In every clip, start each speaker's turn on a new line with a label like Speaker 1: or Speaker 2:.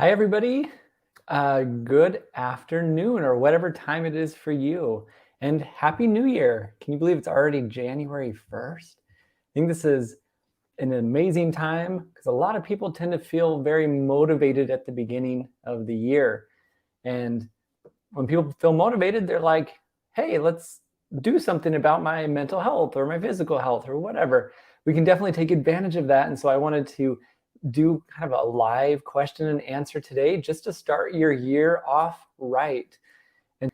Speaker 1: Hi, everybody. Good afternoon, or whatever time it is for you. And Happy New Year. Can you believe it's already January 1st? I think this is an amazing time because a lot of people tend to feel very motivated at the beginning of the year. And when people feel motivated, they're like, hey, let's do something about my mental health or my physical health or whatever. We can definitely take advantage of that. And so I wanted to do kind of a live question and answer today just to start your year off right. And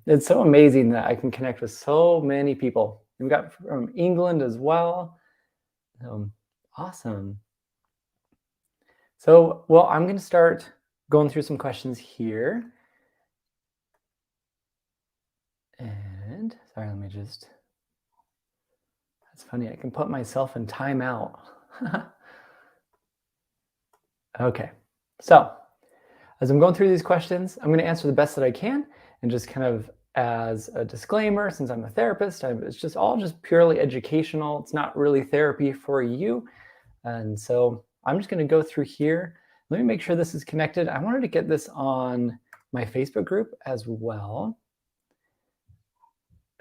Speaker 1: it's so amazing that I can connect with so many people. We've got from England as well. Awesome. So, well, I'm going to start going through some questions here. And sorry, let me just, that's funny. I can put myself in timeout. Okay, so as I'm going through these questions, I'm going to answer the best that I can, and just kind of as a disclaimer, since I'm a therapist, it's just all just purely educational. It's not really therapy for you. And so I'm just going to go through here. Let me make sure this is connected. I wanted to get this on my Facebook group as well.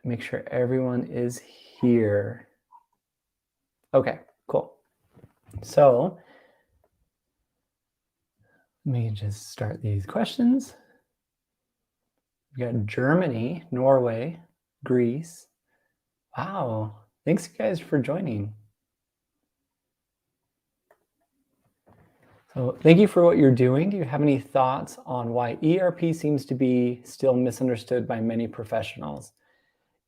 Speaker 1: Make sure everyone is here. Okay, cool. So let me just start these questions. We got Germany, Norway, Greece. Wow, thanks guys for joining. So thank you for what you're doing. Do you have any thoughts on why ERP seems to be still misunderstood by many professionals?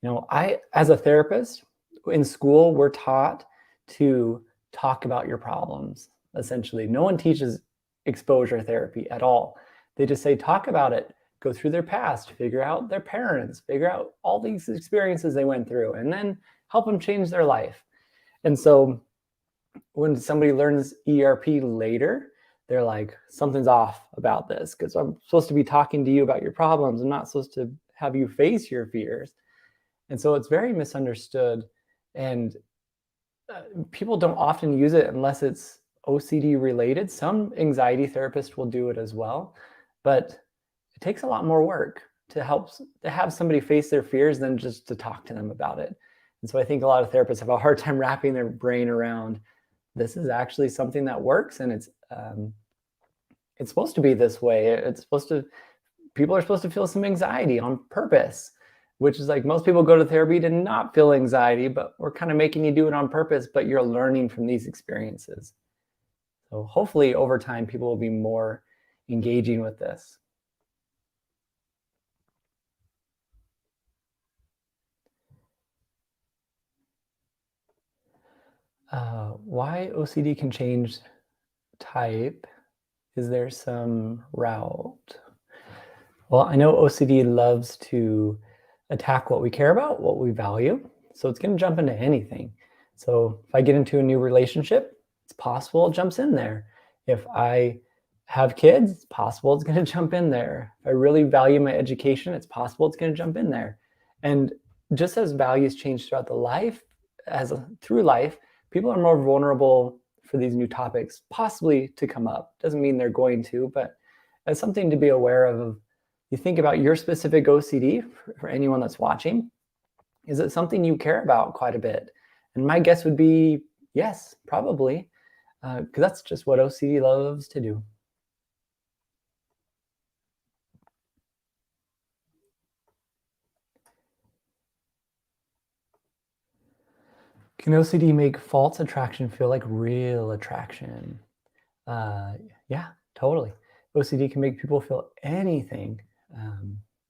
Speaker 1: You know, as a therapist, in school, we're taught to talk about your problems, essentially. No one teaches exposure therapy at all. They just say, talk about it, go through their past, figure out their parents, figure out all these experiences they went through, and then help them change their life. And so when somebody learns ERP later, they're like, something's off about this because I'm supposed to be talking to you about your problems. I'm not supposed to have you face your fears. And so it's very misunderstood. And people don't often use it unless it's OCD related. Some anxiety therapists will do it as well, but it takes a lot more work to have somebody face their fears than just to talk to them about it. And so I think a lot of therapists have a hard time wrapping their brain around this is actually something that works, and it's supposed to be this way. People are supposed to feel some anxiety on purpose, which is like most people go to therapy to not feel anxiety, but we're kind of making you do it on purpose, but you're learning from these experiences. So hopefully over time, people will be more engaging with this. Why OCD can change type? Is there some route? Well, I know OCD loves to attack what we care about, what we value. So it's going to jump into anything. So if I get into a new relationship, it's possible it jumps in there. If I have kids, it's possible it's going to jump in there. If I really value my education, it's possible it's going to jump in there. And just as values change throughout the life, through life, people are more vulnerable for these new topics possibly to come up. Doesn't mean they're going to, but it's something to be aware of. You think about your specific OCD for anyone that's watching. Is it something you care about quite a bit? And my guess would be yes, probably, because that's just what OCD loves to do. Can OCD make false attraction feel like real attraction? Yeah, totally. OCD can make people feel anything,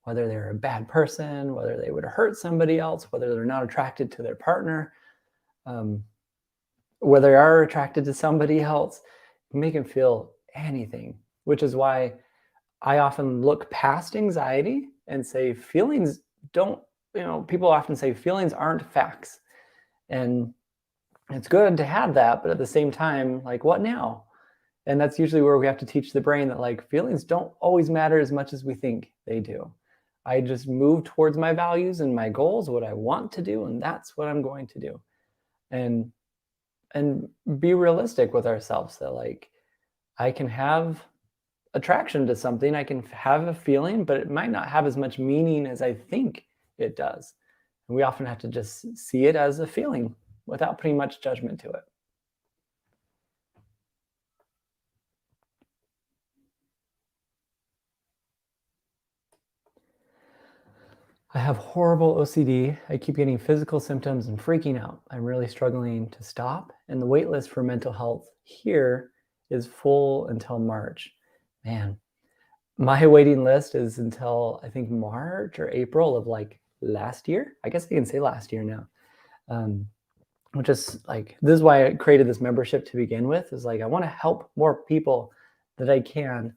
Speaker 1: whether they're a bad person, whether they would hurt somebody else, whether they're not attracted to their partner, whether they are attracted to somebody else, make them feel anything, which is why I often look past anxiety and say feelings don't, people often say feelings aren't facts. And it's good to have that, but at the same time, like, what now? And that's usually where we have to teach the brain that like feelings don't always matter as much as we think they do. I just move towards my values and my goals, what I want to do, and that's what I'm going to do. And be realistic with ourselves that like I can have attraction to something. I can have a feeling, but it might not have as much meaning as I think it does. And we often have to just see it as a feeling without putting much judgment to it. I have horrible OCD. I keep getting physical symptoms and freaking out. I'm really struggling to stop, and the wait list for mental health here is full until March. Man, my waiting list is until I think March or April of like last year. I guess I can say last year now. Um, which is like, this is why I created this membership to begin with, is like, I want to help more people that I can.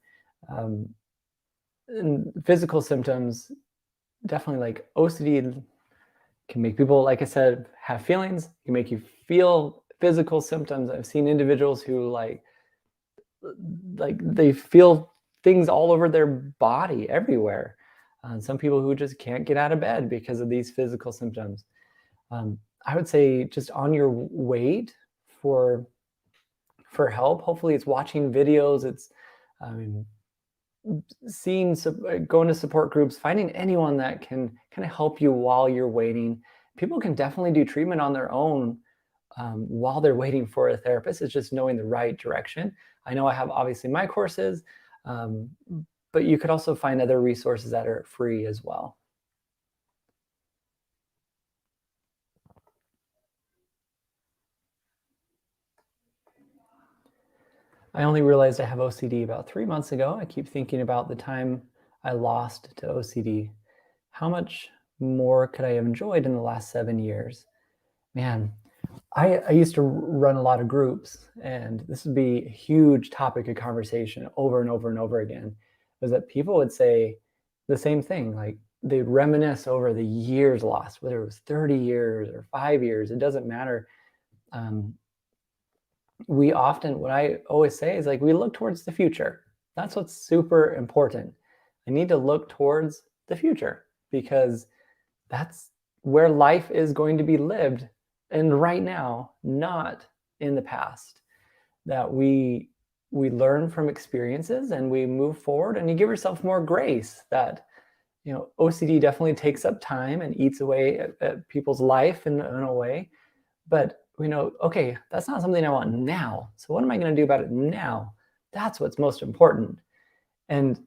Speaker 1: And physical symptoms, definitely like OCD can make people, like I said, have feelings, can make you feel physical symptoms. I've seen individuals who like they feel things all over their body everywhere. Some people who just can't get out of bed because of these physical symptoms. I would say just on your wait for help, hopefully it's watching videos, it's seeing, going to support groups, finding anyone that can kind of help you while you're waiting. People can definitely do treatment on their own while they're waiting for a therapist. It's just knowing the right direction. I know I have obviously my courses, but you could also find other resources that are free as well. I only realized I have OCD about 3 months ago. I keep thinking about the time I lost to OCD. How much more could I have enjoyed in the last 7 years? Man, I used to run a lot of groups, and this would be a huge topic of conversation over and over and over again, was that people would say the same thing. Like they'd reminisce over the years lost, whether it was 30 years or 5 years, it doesn't matter. We often, what I always say is like, we look towards the future. That's what's super important. I need to look towards the future because that's where life is going to be lived, and right now, not in the past. That we learn from experiences and we move forward, and you give yourself more grace. That, you know, OCD definitely takes up time and eats away at people's life in a way, but we know, okay, that's not something I want now. So what am I going to do about it now? That's what's most important. And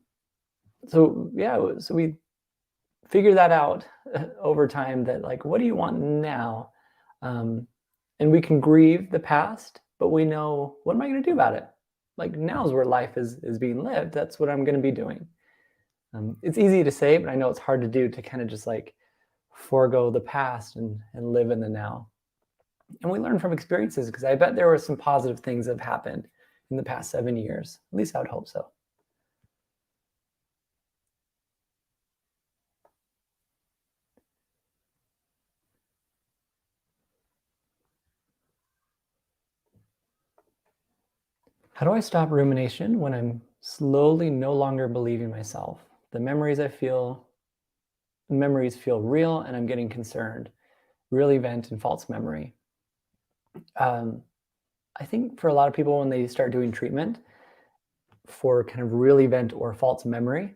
Speaker 1: so, yeah, so we figure that out over time, that like, what do you want now? And we can grieve the past, but we know, what am I going to do about it? Like, now is where life is being lived. That's what I'm going to be doing. It's easy to say, but I know it's hard to do, to kind of just like forego the past and live in the now. And we learn from experiences, because I bet there were some positive things that have happened in the past 7 years. At least I would hope so. How do I stop rumination when I'm slowly no longer believing myself? The memories feel real, and I'm getting concerned. Real event and false memory. I think for a lot of people, when they start doing treatment for kind of real event or false memory,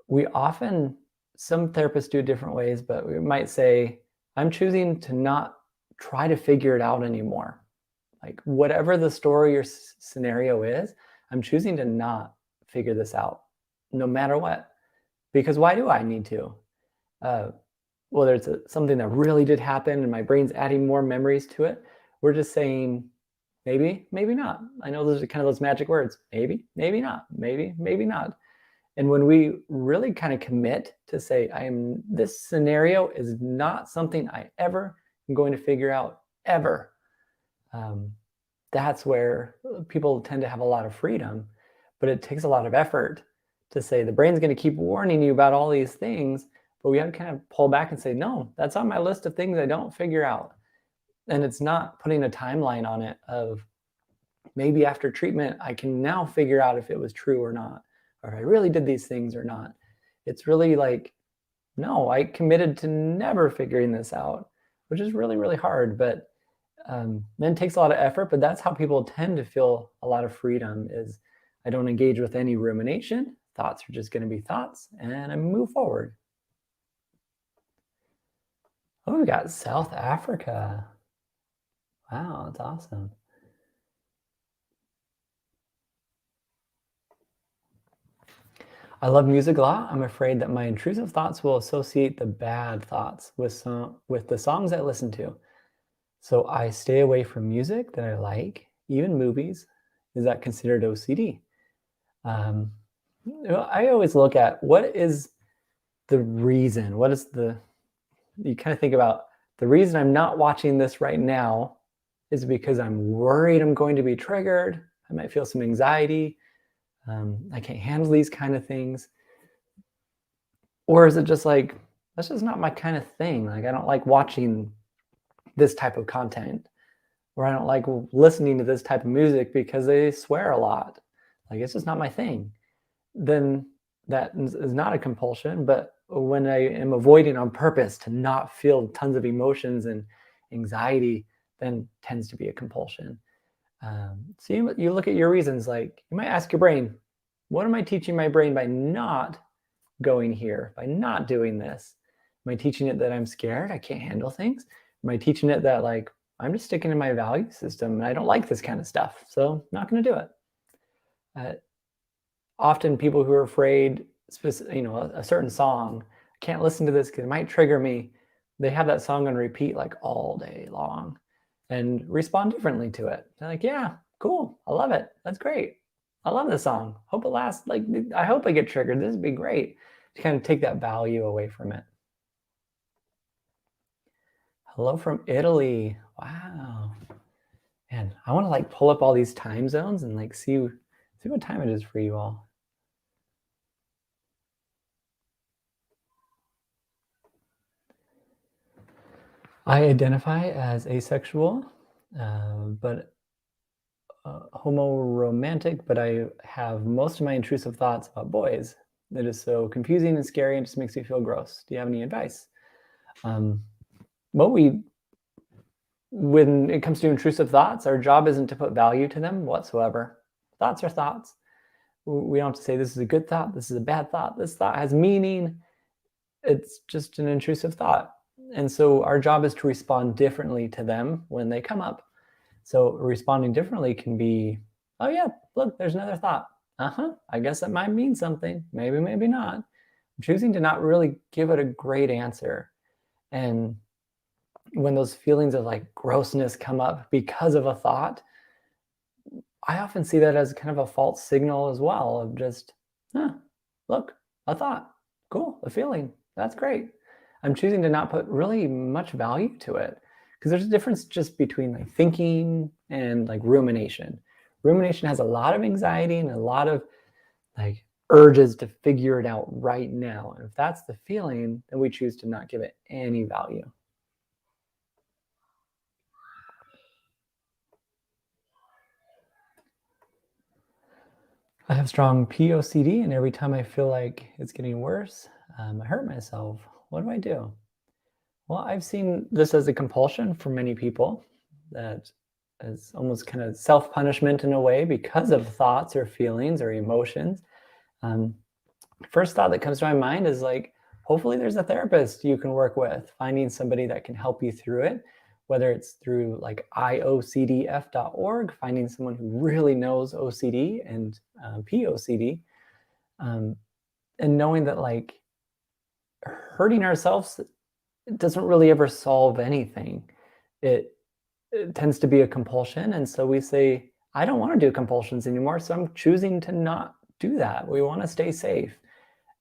Speaker 1: we often, some therapists do it different ways, but we might say, I'm choosing to not try to figure it out anymore. Like, whatever the story or scenario is, I'm choosing to not figure this out, no matter what. Because why do I need to? Whether it's something that really did happen and my brain's adding more memories to it, we're just saying, maybe, maybe not. I know those are kind of those magic words. Maybe, maybe not. Maybe, maybe not. And when we really kind of commit to say, this scenario is not something I ever am going to figure out, ever. That's where people tend to have a lot of freedom, but it takes a lot of effort to say, the brain's going to keep warning you about all these things, but we have to kind of pull back and say, no, that's on my list of things I don't figure out. And it's not putting a timeline on it of, maybe after treatment, I can now figure out if it was true or not, or if I really did these things or not. It's really like, no, I committed to never figuring this out, which is really, really hard. But then it takes a lot of effort, but that's how people tend to feel a lot of freedom, is I don't engage with any rumination. Thoughts are just going to be thoughts, and I move forward. Oh, we got South Africa. Wow, that's awesome. I love music a lot. I'm afraid that my intrusive thoughts will associate the bad thoughts with the songs I listen to. So I stay away from music that I like, even movies. Is that considered OCD? I always look at what is the reason. You kind of think about the reason I'm not watching this right now is because I'm worried I'm going to be triggered. I might feel some anxiety. I can't handle these kind of things. Or is it just like, that's just not my kind of thing. Like, I don't like watching this type of content, or I don't like listening to this type of music because they swear a lot. Like, it's just not my thing. Then that is not a compulsion. But when I am avoiding on purpose to not feel tons of emotions and anxiety, then tends to be a compulsion. So you look at your reasons, like you might ask your brain, what am I teaching my brain by not going here, by not doing this? Am I teaching it that I'm scared, I can't handle things? Am I teaching it that like, I'm just sticking to my value system and I don't like this kind of stuff, so I'm not going to do it? Often people who are afraid, a certain song, I can't listen to this because it might trigger me. They have that song on repeat like all day long and respond differently to it. They're like, yeah, cool. I love it. That's great. I love this song. Hope it lasts. Like, I hope I get triggered. This would be great. To kind of take that value away from it. Hello from Italy. Wow. Man, I want to like pull up all these time zones and like see what time it is for you all. I identify as asexual, but homo-romantic, but I have most of my intrusive thoughts about boys. It is so confusing and scary and just makes me feel gross. Do you have any advice? When it comes to intrusive thoughts, our job isn't to put value to them whatsoever. Thoughts are thoughts. We don't have to say this is a good thought, this is a bad thought, this thought has meaning. It's just an intrusive thought. And so our job is to respond differently to them when they come up. So responding differently can be, oh yeah, look, there's another thought. I guess that might mean something. Maybe, maybe not. Choosing to not really give it a great answer. And when those feelings of like grossness come up because of a thought, I often see that as kind of a false signal as well of just, look, a thought, cool, a feeling, that's great. I'm choosing to not put really much value to it because there's a difference just between like thinking and like rumination. Rumination has a lot of anxiety and a lot of like urges to figure it out right now. And if that's the feeling, then we choose to not give it any value. I have strong POCD, and every time I feel like it's getting worse, I hurt myself. What do I do? Well, I've seen this as a compulsion for many people that is almost kind of self-punishment in a way because of thoughts or feelings or emotions. First thought that comes to my mind is like, hopefully there's a therapist you can work with, finding somebody that can help you through it, whether it's through like iocdf.org, finding someone who really knows OCD and POCD, and knowing that like hurting ourselves doesn't really ever solve anything. It tends to be a compulsion. And so we say, I don't want to do compulsions anymore, so I'm choosing to not do that. We want to stay safe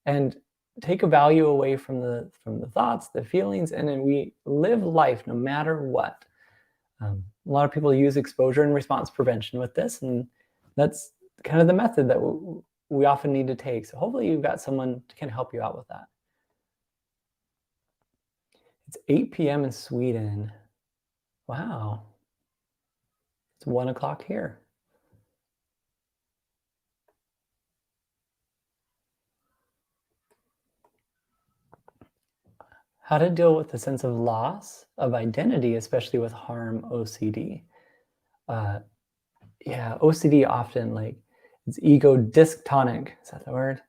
Speaker 1: and take a value away from the thoughts, the feelings, and then we live life no matter what. A lot of people use exposure and response prevention with this, and that's kind of the method that we often need to take. So hopefully you've got someone who can help you out with that. It's 8 p.m. in Sweden. Wow. It's 1 o'clock here. How to deal with the sense of loss of identity, especially with Harm OCD. Yeah, OCD often like It's ego dystonic. Is that the word?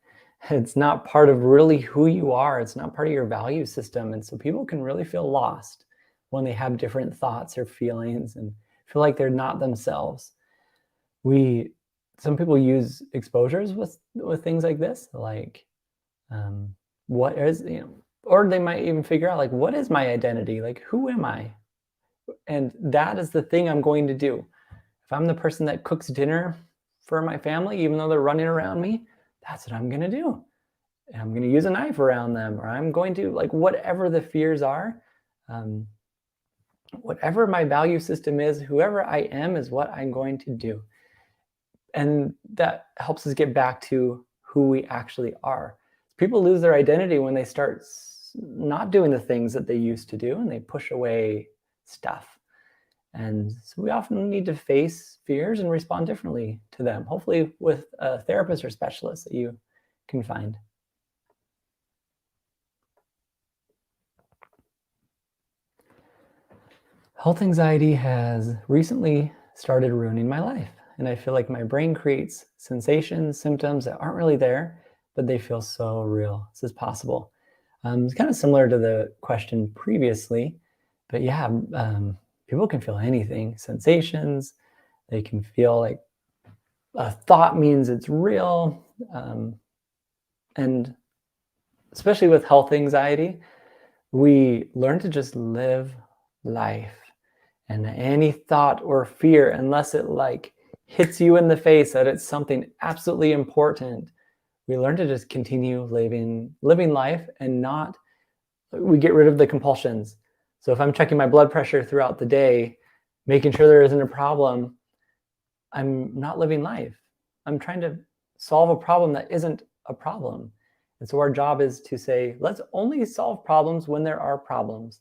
Speaker 1: It's not part of really who you are. It's not part of your value system. And so people can really feel lost when they have different thoughts or feelings and feel like they're not themselves. Some people use exposures with things like this, like what is, or they might even figure out, like, what is my identity? Like, who am I? And that is the thing I'm going to do. If I'm the person that cooks dinner for my family, even though they're running around me, that's what I'm going to do. And I'm going to use a knife around them, or I'm going to, like, whatever the fears are, whatever my value system is, whoever I am is what I'm going to do. And that helps us get back to who we actually are. People lose their identity when they start not doing the things that they used to do, and they push away stuff. And so we often need to face fears and respond differently to them, hopefully with a therapist or specialist that you can find. Health anxiety has recently started ruining my life, and I feel like my brain creates sensations, symptoms that aren't really there, but they feel so real. This is possible. It's kind of similar to the question previously, but yeah, people can feel anything, sensations. They can feel like a thought means it's real. And especially with health anxiety, we learn to just live life. And any thought or fear, unless it like hits you in the face that it's something absolutely important, we learn to just continue living life and we get rid of the compulsions. So if I'm checking my blood pressure throughout the day, making sure there isn't a problem, I'm not living life. I'm trying to solve a problem that isn't a problem. And so our job is to say, let's only solve problems when there are problems.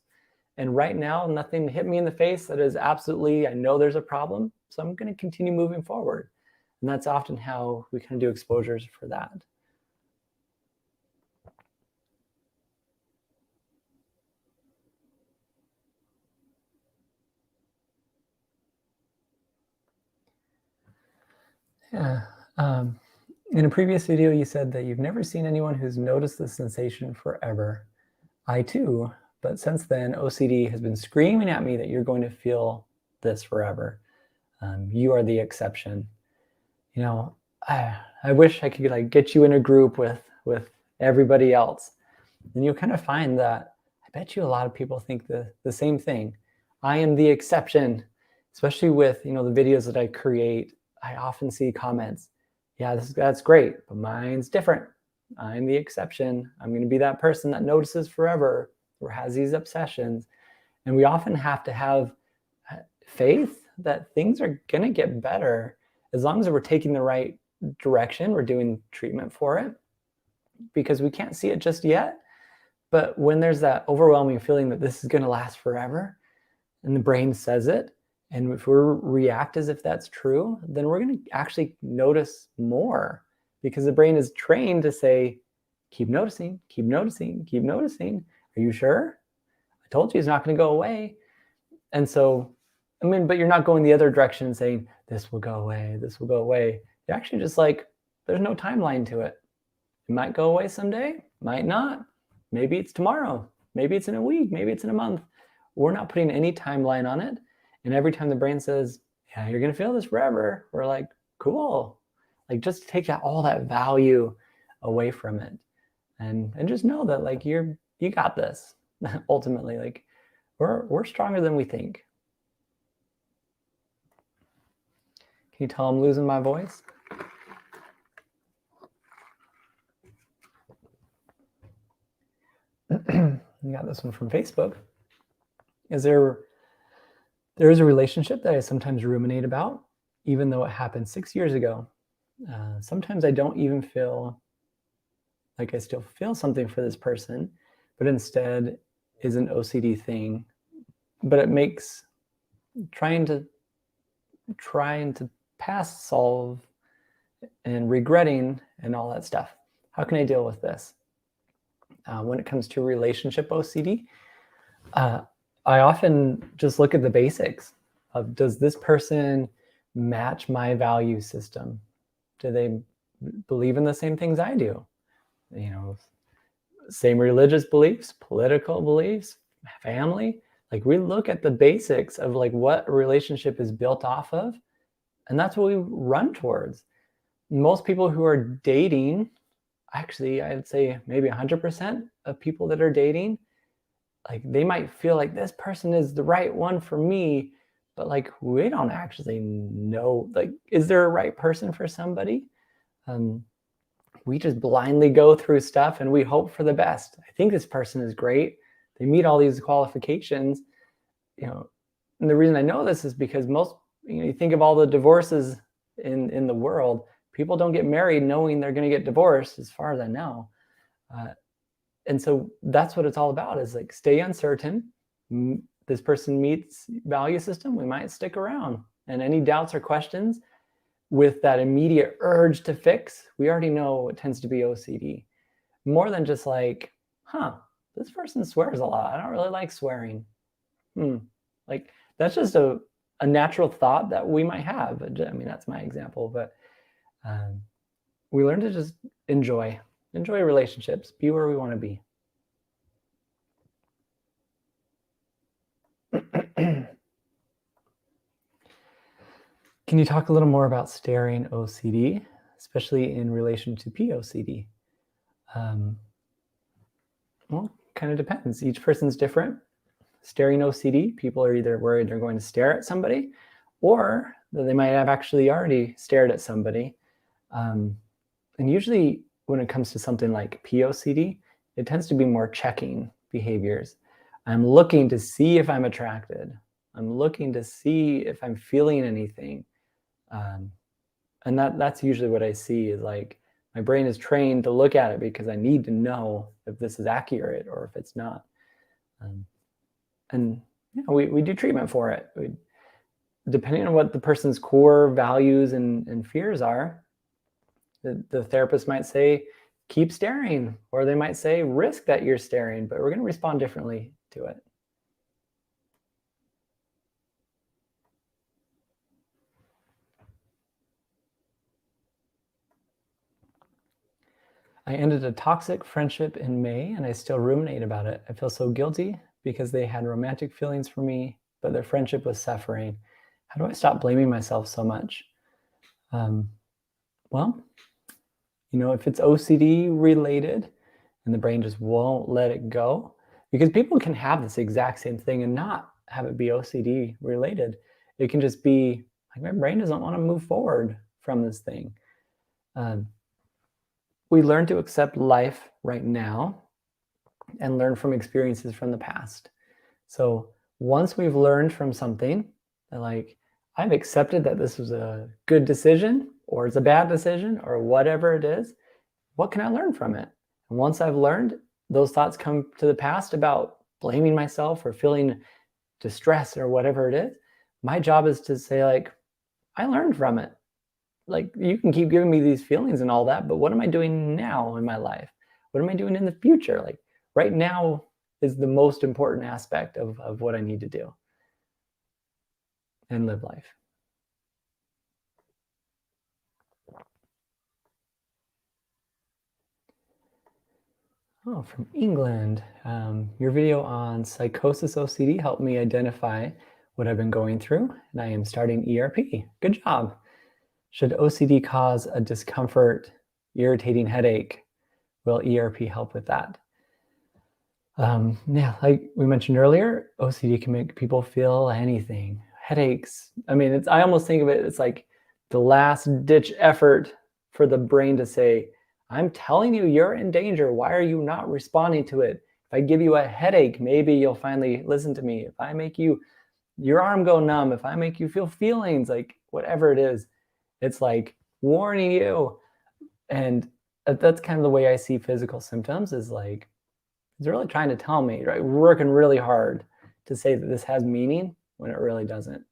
Speaker 1: And right now, nothing hit me in the face that is absolutely, I know there's a problem, so I'm going to continue moving forward. And that's often how we kind of do exposures for that. Yeah. In a previous video, you said that you've never seen anyone who's noticed the sensation forever. I too, but since then, OCD has been screaming at me that you're going to feel this forever. You are the exception. I wish I could like get you in a group with everybody else. And you'll kind of find that I bet you a lot of people think the same thing. I am the exception, especially with the videos that I create. I often see comments, yeah, that's great, but mine's different. I'm the exception. I'm going to be that person that notices forever or has these obsessions. And we often have to have faith that things are going to get better as long as we're taking the right direction, we're doing treatment for it, because we can't see it just yet. But when there's that overwhelming feeling that this is going to last forever, and the brain says it, and if we react as if that's true, then we're going to actually notice more, because the brain is trained to say, keep noticing, keep noticing, keep noticing. Are you sure? I told you it's not going to go away. And so, but you're not going the other direction and saying, this will go away, this will go away. You're actually just like, there's no timeline to it. It might go away someday, might not. Maybe it's tomorrow. Maybe it's in a week. Maybe it's in a month. We're not putting any timeline on it. And every time the brain says, yeah, you're going to feel this forever, we're like, cool. Like, just take all that value away from it. And just know that like you got this. Ultimately, like we're stronger than we think. Can you tell I'm losing my voice? You got this one from Facebook. There is a relationship that I sometimes ruminate about, even though it happened 6 years ago. Sometimes I don't even feel like I still feel something for this person, but instead is an OCD thing. But it makes trying to pass, solve, and regretting and all that stuff. How can I deal with this? When it comes to relationship OCD, I often just look at the basics of, does this person match my value system? Do they believe in the same things I do? Same religious beliefs, political beliefs, family. Like, we look at the basics of like what a relationship is built off of, and that's what we run towards. Most people who are dating, actually, I'd say maybe 100% of people that are dating, like, they might feel like this person is the right one for me, but like, we don't actually know, like, is there a right person for somebody? We just blindly go through stuff and we hope for the best. I think this person is great. They meet all these qualifications, and the reason I know this is because you think of all the divorces in the world, people don't get married knowing they're going to get divorced, as far as I know. And so that's what it's all about, is like, stay uncertain. This person meets value system, we might stick around. And any doubts or questions, with that immediate urge to fix, we already know it tends to be OCD. More than just like, this person swears a lot. I don't really like swearing. Like, that's just a natural thought that we might have. I mean, that's my example, but we learn to just enjoy relationships, be where we want to be. Can you talk a little more about staring OCD, especially in relation to POCD? Well, kind of depends. Each person's different. Staring OCD, people are either worried they're going to stare at somebody, or that they might have actually already stared at somebody. And usually when it comes to something like POCD, it tends to be more checking behaviors. I'm looking to see if I'm attracted. I'm looking to see if I'm feeling anything. And that's usually what I see, is like, my brain is trained to look at it because I need to know if this is accurate or if it's not. And we do treatment for it. Depending on what the person's core values and fears are, the therapist might say, keep staring, or they might say, risk that you're staring, but we're going to respond differently to it. I ended a toxic friendship in May, and I still ruminate about it. I feel so guilty because they had romantic feelings for me, but their friendship was suffering. How do I stop blaming myself so much? Well, if it's OCD related and the brain just won't let it go, because people can have this exact same thing and not have it be OCD related. It can just be like, my brain doesn't want to move forward from this thing. We learn to accept life right now and learn from experiences from the past. So once we've learned from something, like, I've accepted that this was a good decision or it's a bad decision or whatever it is, what can I learn from it? And once I've learned, those thoughts come to the past about blaming myself or feeling distress or whatever it is. My job is to say, like, I learned from it. Like, you can keep giving me these feelings and all that, but what am I doing now in my life? What am I doing in the future? Like, right now is the most important aspect of what I need to do and live life. Oh, from England. Your video on psychosis OCD helped me identify what I've been going through, and I am starting ERP. Good job. Should OCD cause a discomfort, irritating headache? Will ERP help with that? Yeah, like we mentioned earlier, OCD can make people feel anything. Headaches. I mean, I almost think of it, it's like the last ditch effort for the brain to say, I'm telling you, you're in danger. Why are you not responding to it? If I give you a headache, maybe you'll finally listen to me. If I make your arm go numb, if I make you feel feelings, like whatever it is, it's like warning you. And that's kind of the way I see physical symptoms, is like, it's really trying to tell me, right? We're working really hard to say that this has meaning when it really doesn't.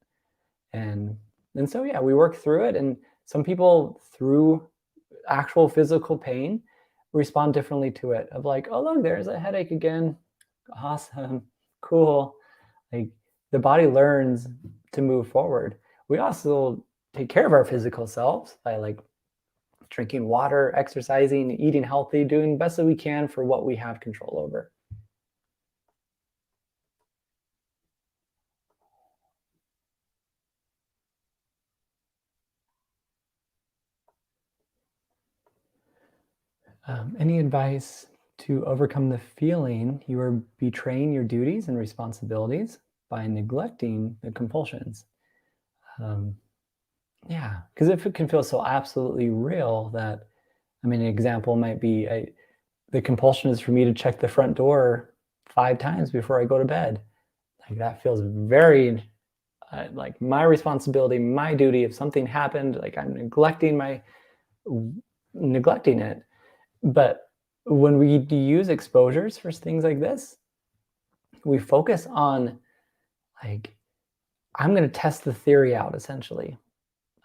Speaker 1: And so, yeah, we work through it. And some people, through actual physical pain, respond differently to it, of like, oh, look, there's a headache again. Awesome. Cool. Like, the body learns to move forward. We also take care of our physical selves by like drinking water, exercising, eating healthy, doing the best that we can for what we have control over. Any advice to overcome the feeling you are betraying your duties and responsibilities by neglecting the compulsions? Yeah, because if it can feel so absolutely real that, I mean, an example might be the compulsion is for me to check the front door 5 times before I go to bed. Like that feels very like my responsibility, my duty. If something happened, like I'm neglecting it. But when we use exposures for things like this, we focus on like, I'm going to test the theory out essentially.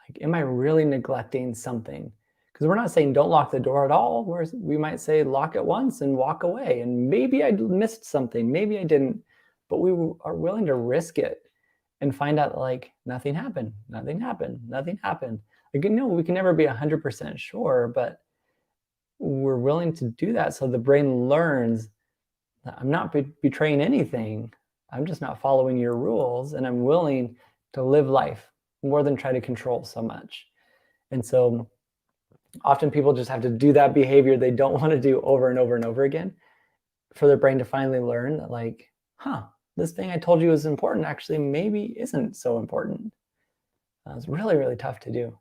Speaker 1: Like, am I really neglecting something? Because we're not saying don't lock the door at all. We might say lock it once and walk away. And maybe I missed something, maybe I didn't, but we are willing to risk it and find out like nothing happened. Like, we can never be 100% sure, but we're willing to do that. So the brain learns that I'm not betraying anything. I'm just not following your rules, and I'm willing to live life more than try to control so much. And so often people just have to do that behavior they don't want to do over and over and over again for their brain to finally learn that like, this thing I told you is important actually maybe isn't so important. It's really, really tough to do.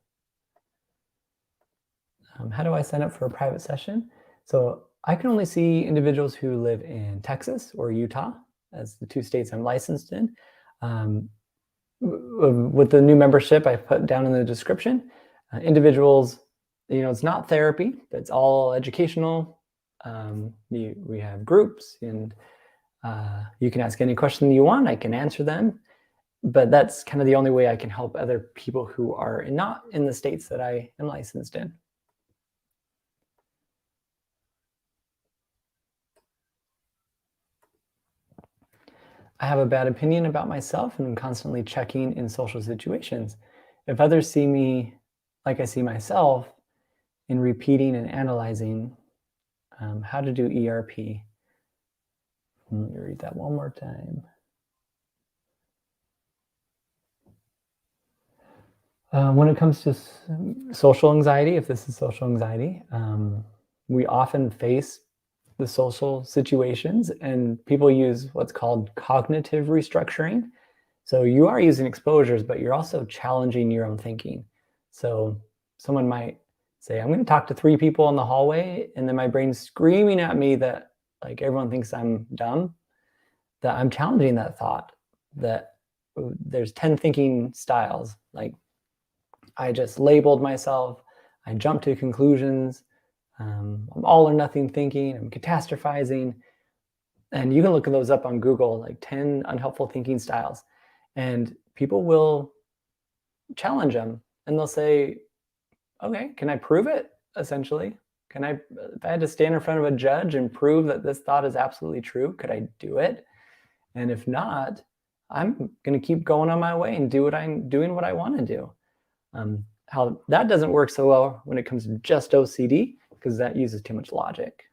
Speaker 1: How do I sign up for a private session? So I can only see individuals who live in Texas or Utah as the 2 states I'm licensed in. With the new membership I put down in the description, individuals, it's not therapy, it's all educational. We have groups, and you can ask any question you want, I can answer them. But that's kind of the only way I can help other people who are not in the states that I am licensed in. I have a bad opinion about myself and I'm constantly checking in social situations. If others see me like I see myself, in repeating and analyzing how to do ERP. Let me read that one more time. When it comes to social anxiety, if this is social anxiety, we often face the social situations and people use what's called cognitive restructuring. So you are using exposures, but you're also challenging your own thinking. So someone might say, I'm going to talk to 3 people in the hallway, and then my brain's screaming at me that like everyone thinks I'm dumb, that I'm challenging that thought, that there's 10 thinking styles. Like I just labeled myself, I jumped to conclusions, I'm all or nothing thinking, I'm catastrophizing. And you can look those up on Google, like 10 unhelpful thinking styles. And people will challenge them and they'll say, okay, can I prove it? Essentially, if I had to stand in front of a judge and prove that this thought is absolutely true, could I do it? And if not, I'm going to keep going on my way and do what I want to do. How that doesn't work so well when it comes to just OCD, because that uses too much logic.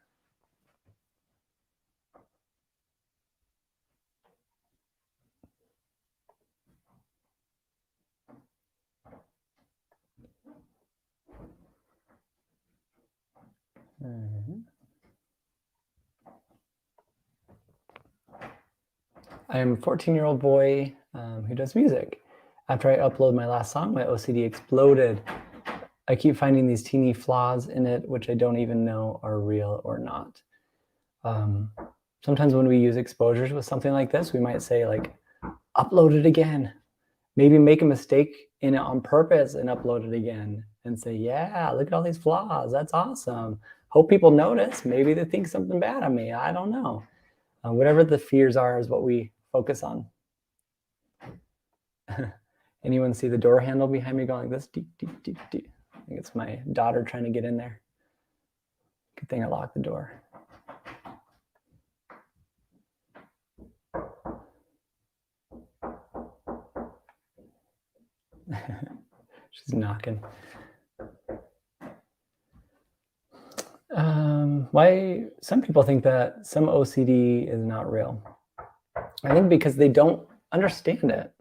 Speaker 1: I am a 14-year-old boy who does music. After I uploaded my last song, my OCD exploded. I keep finding these teeny flaws in it, which I don't even know are real or not. Sometimes when we use exposures with something like this, we might say like, upload it again. Maybe make a mistake in it on purpose and upload it again and say, yeah, look at all these flaws. That's awesome. Hope people notice. Maybe they think something bad of me. I don't know. Whatever the fears are is what we focus on. Anyone see the door handle behind me going like this? Deep, deep, deep, deep. I think it's my daughter trying to get in there. Good thing I locked the door. She's knocking. Why some people think that some OCD is not real. I think because they don't understand it.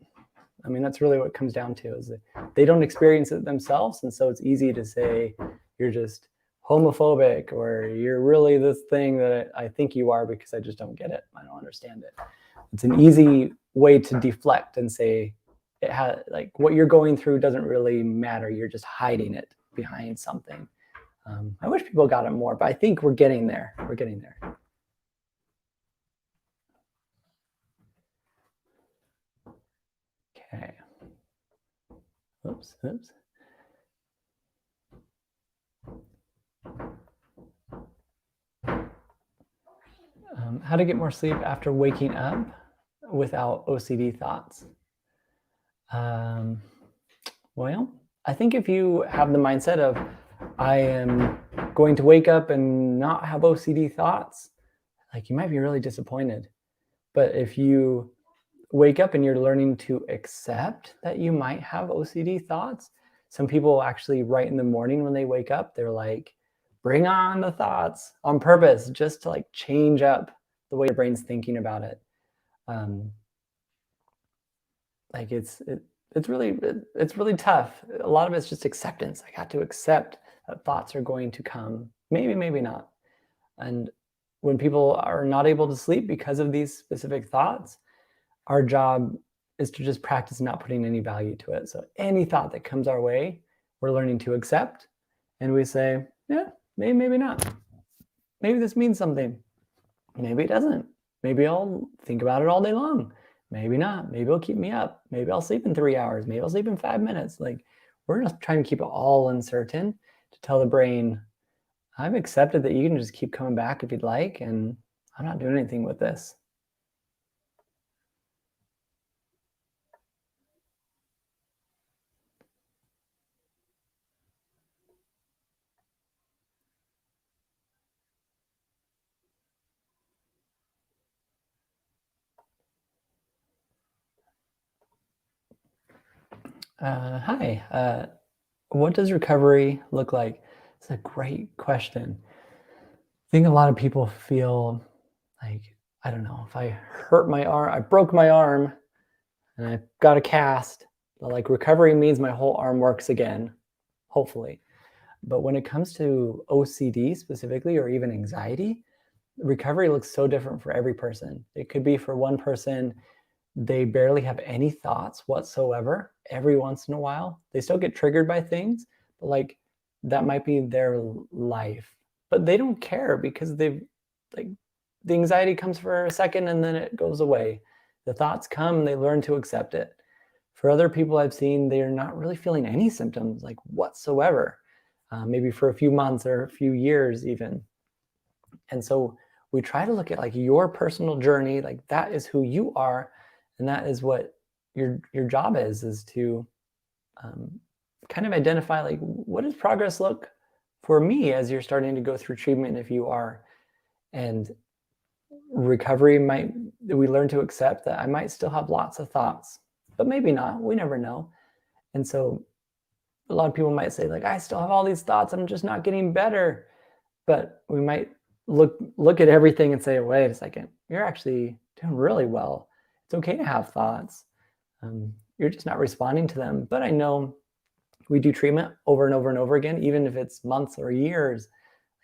Speaker 1: I mean, that's really what it comes down to, is that they don't experience it themselves. And so it's easy to say you're just homophobic, or you're really this thing that I think you are because I just don't get it. I don't understand it. It's an easy way to deflect and say it has, like, what you're going through doesn't really matter. You're just hiding it behind something. I wish people got it more, but I think we're getting there. We're getting there. Okay. Oops. How to get more sleep after waking up without OCD thoughts. Well, I think if you have the mindset of, I am going to wake up and not have OCD thoughts, like, you might be really disappointed. But if you wake up and you're learning to accept that you might have OCD thoughts, some people actually right in the morning when they wake up, they're like, bring on the thoughts on purpose, just to like change up the way your brain's thinking about it. Like it's really tough. A lot of it's just acceptance. I got to accept that thoughts are going to come. Maybe not. And when people are not able to sleep because of these specific thoughts, our job is to just practice not putting any value to it. So any thought that comes our way, we're learning to accept. And we say, yeah, maybe not. Maybe this means something. Maybe it doesn't. Maybe I'll think about it all day long. Maybe not. Maybe it'll keep me up. Maybe I'll sleep in 3 hours. Maybe I'll sleep in 5 minutes. Like, we're just trying to keep it all uncertain to tell the brain, I've accepted that you can just keep coming back if you'd like, and I'm not doing anything with this. Hi. What does recovery look like? It's a great question. I think a lot of people feel like, I don't know, if I hurt my arm, I broke my arm and I got a cast, like, recovery means my whole arm works again, hopefully. But when it comes to OCD specifically, or even anxiety, recovery looks so different for every person. It could be, for one person, they barely have any thoughts whatsoever. Every once in a while, they still get triggered by things, but like, that might be their life. But they don't care because they've, like, the anxiety comes for a second and then it goes away. The thoughts come, they learn to accept it. For other people I've seen, they're not really feeling any symptoms, like, whatsoever, maybe for a few months or a few years even. And so we try to look at, like, your personal journey, like, that is who you are, and that is what your job is to kind of identify, like, what does progress look for me as you're starting to go through treatment, if you are. And recovery might, we learn to accept that I might still have lots of thoughts, but maybe not. We never know. And so a lot of people might say, like, I still have all these thoughts, I'm just not getting better. But we might look at everything and say, wait a second, you're actually doing really well. It's okay to have thoughts. You're just not responding to them. But I know we do treatment over and over and over again, even if it's months or years.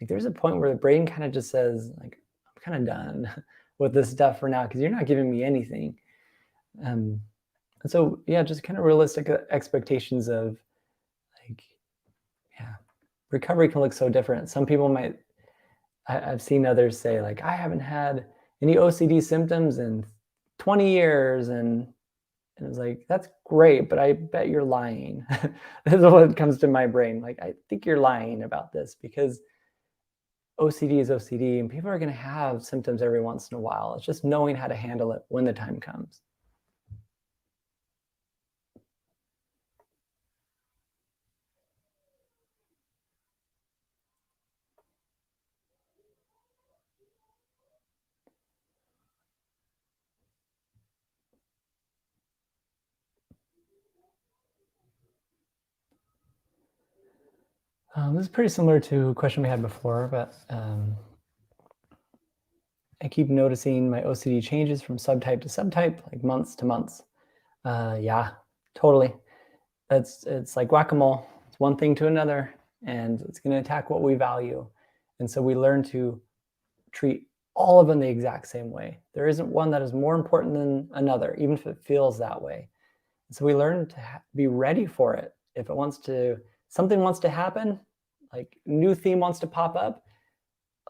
Speaker 1: Like, there's a point where the brain kind of just says, like, I'm kind of done with this stuff for now because you're not giving me anything. And so, yeah, just kind of realistic expectations of, like, yeah, recovery can look so different. Some people might, I've seen others say, like, I haven't had any OCD symptoms in 20 years. And it's like, that's great, but I bet you're lying. This is what comes to my brain. Like, I think you're lying about this, because OCD is OCD, and people are going to have symptoms every once in a while. It's just knowing how to handle it when the time comes. This is pretty similar to a question we had before, but I keep noticing my OCD changes from subtype to subtype, like months to months. Yeah, totally. It's like whack-a-mole. It's one thing to another, and it's going to attack what we value. And so we learn to treat all of them the exact same way. There isn't one that is more important than another, even if it feels that way. And so we learn to be ready for it. If something wants to happen, like new theme wants to pop up,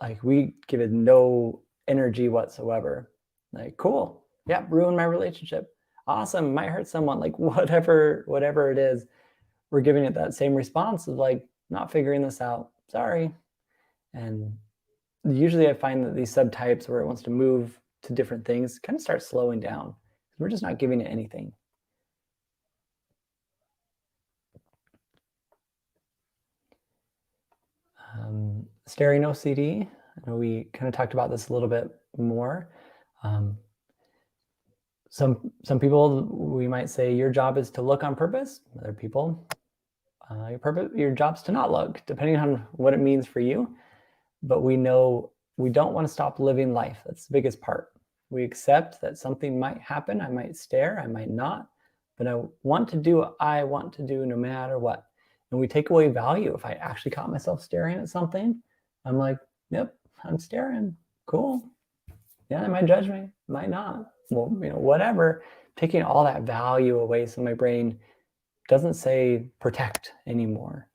Speaker 1: like we give it no energy whatsoever. Like, cool, yeah, ruin my relationship. Awesome, might hurt someone. Like whatever it is, we're giving it that same response of like, not figuring this out. Sorry. And usually I find that these subtypes where it wants to move to different things kind of start slowing down. We're just not giving it anything. Staring OCD. I know we kind of talked about this a little bit more. Some people, we might say your job is to look on purpose. Other people, your job's to not look, depending on what it means for you. But we know we don't want to stop living life. That's the biggest part. We accept that something might happen. I might stare, I might not, but I want to do what I want to do no matter what. And we take away value. If I actually caught myself staring at something, I'm like, yep, I'm staring. Cool. Yeah, they might judge me, might not. Well, whatever. Taking all that value away so my brain doesn't say protect anymore.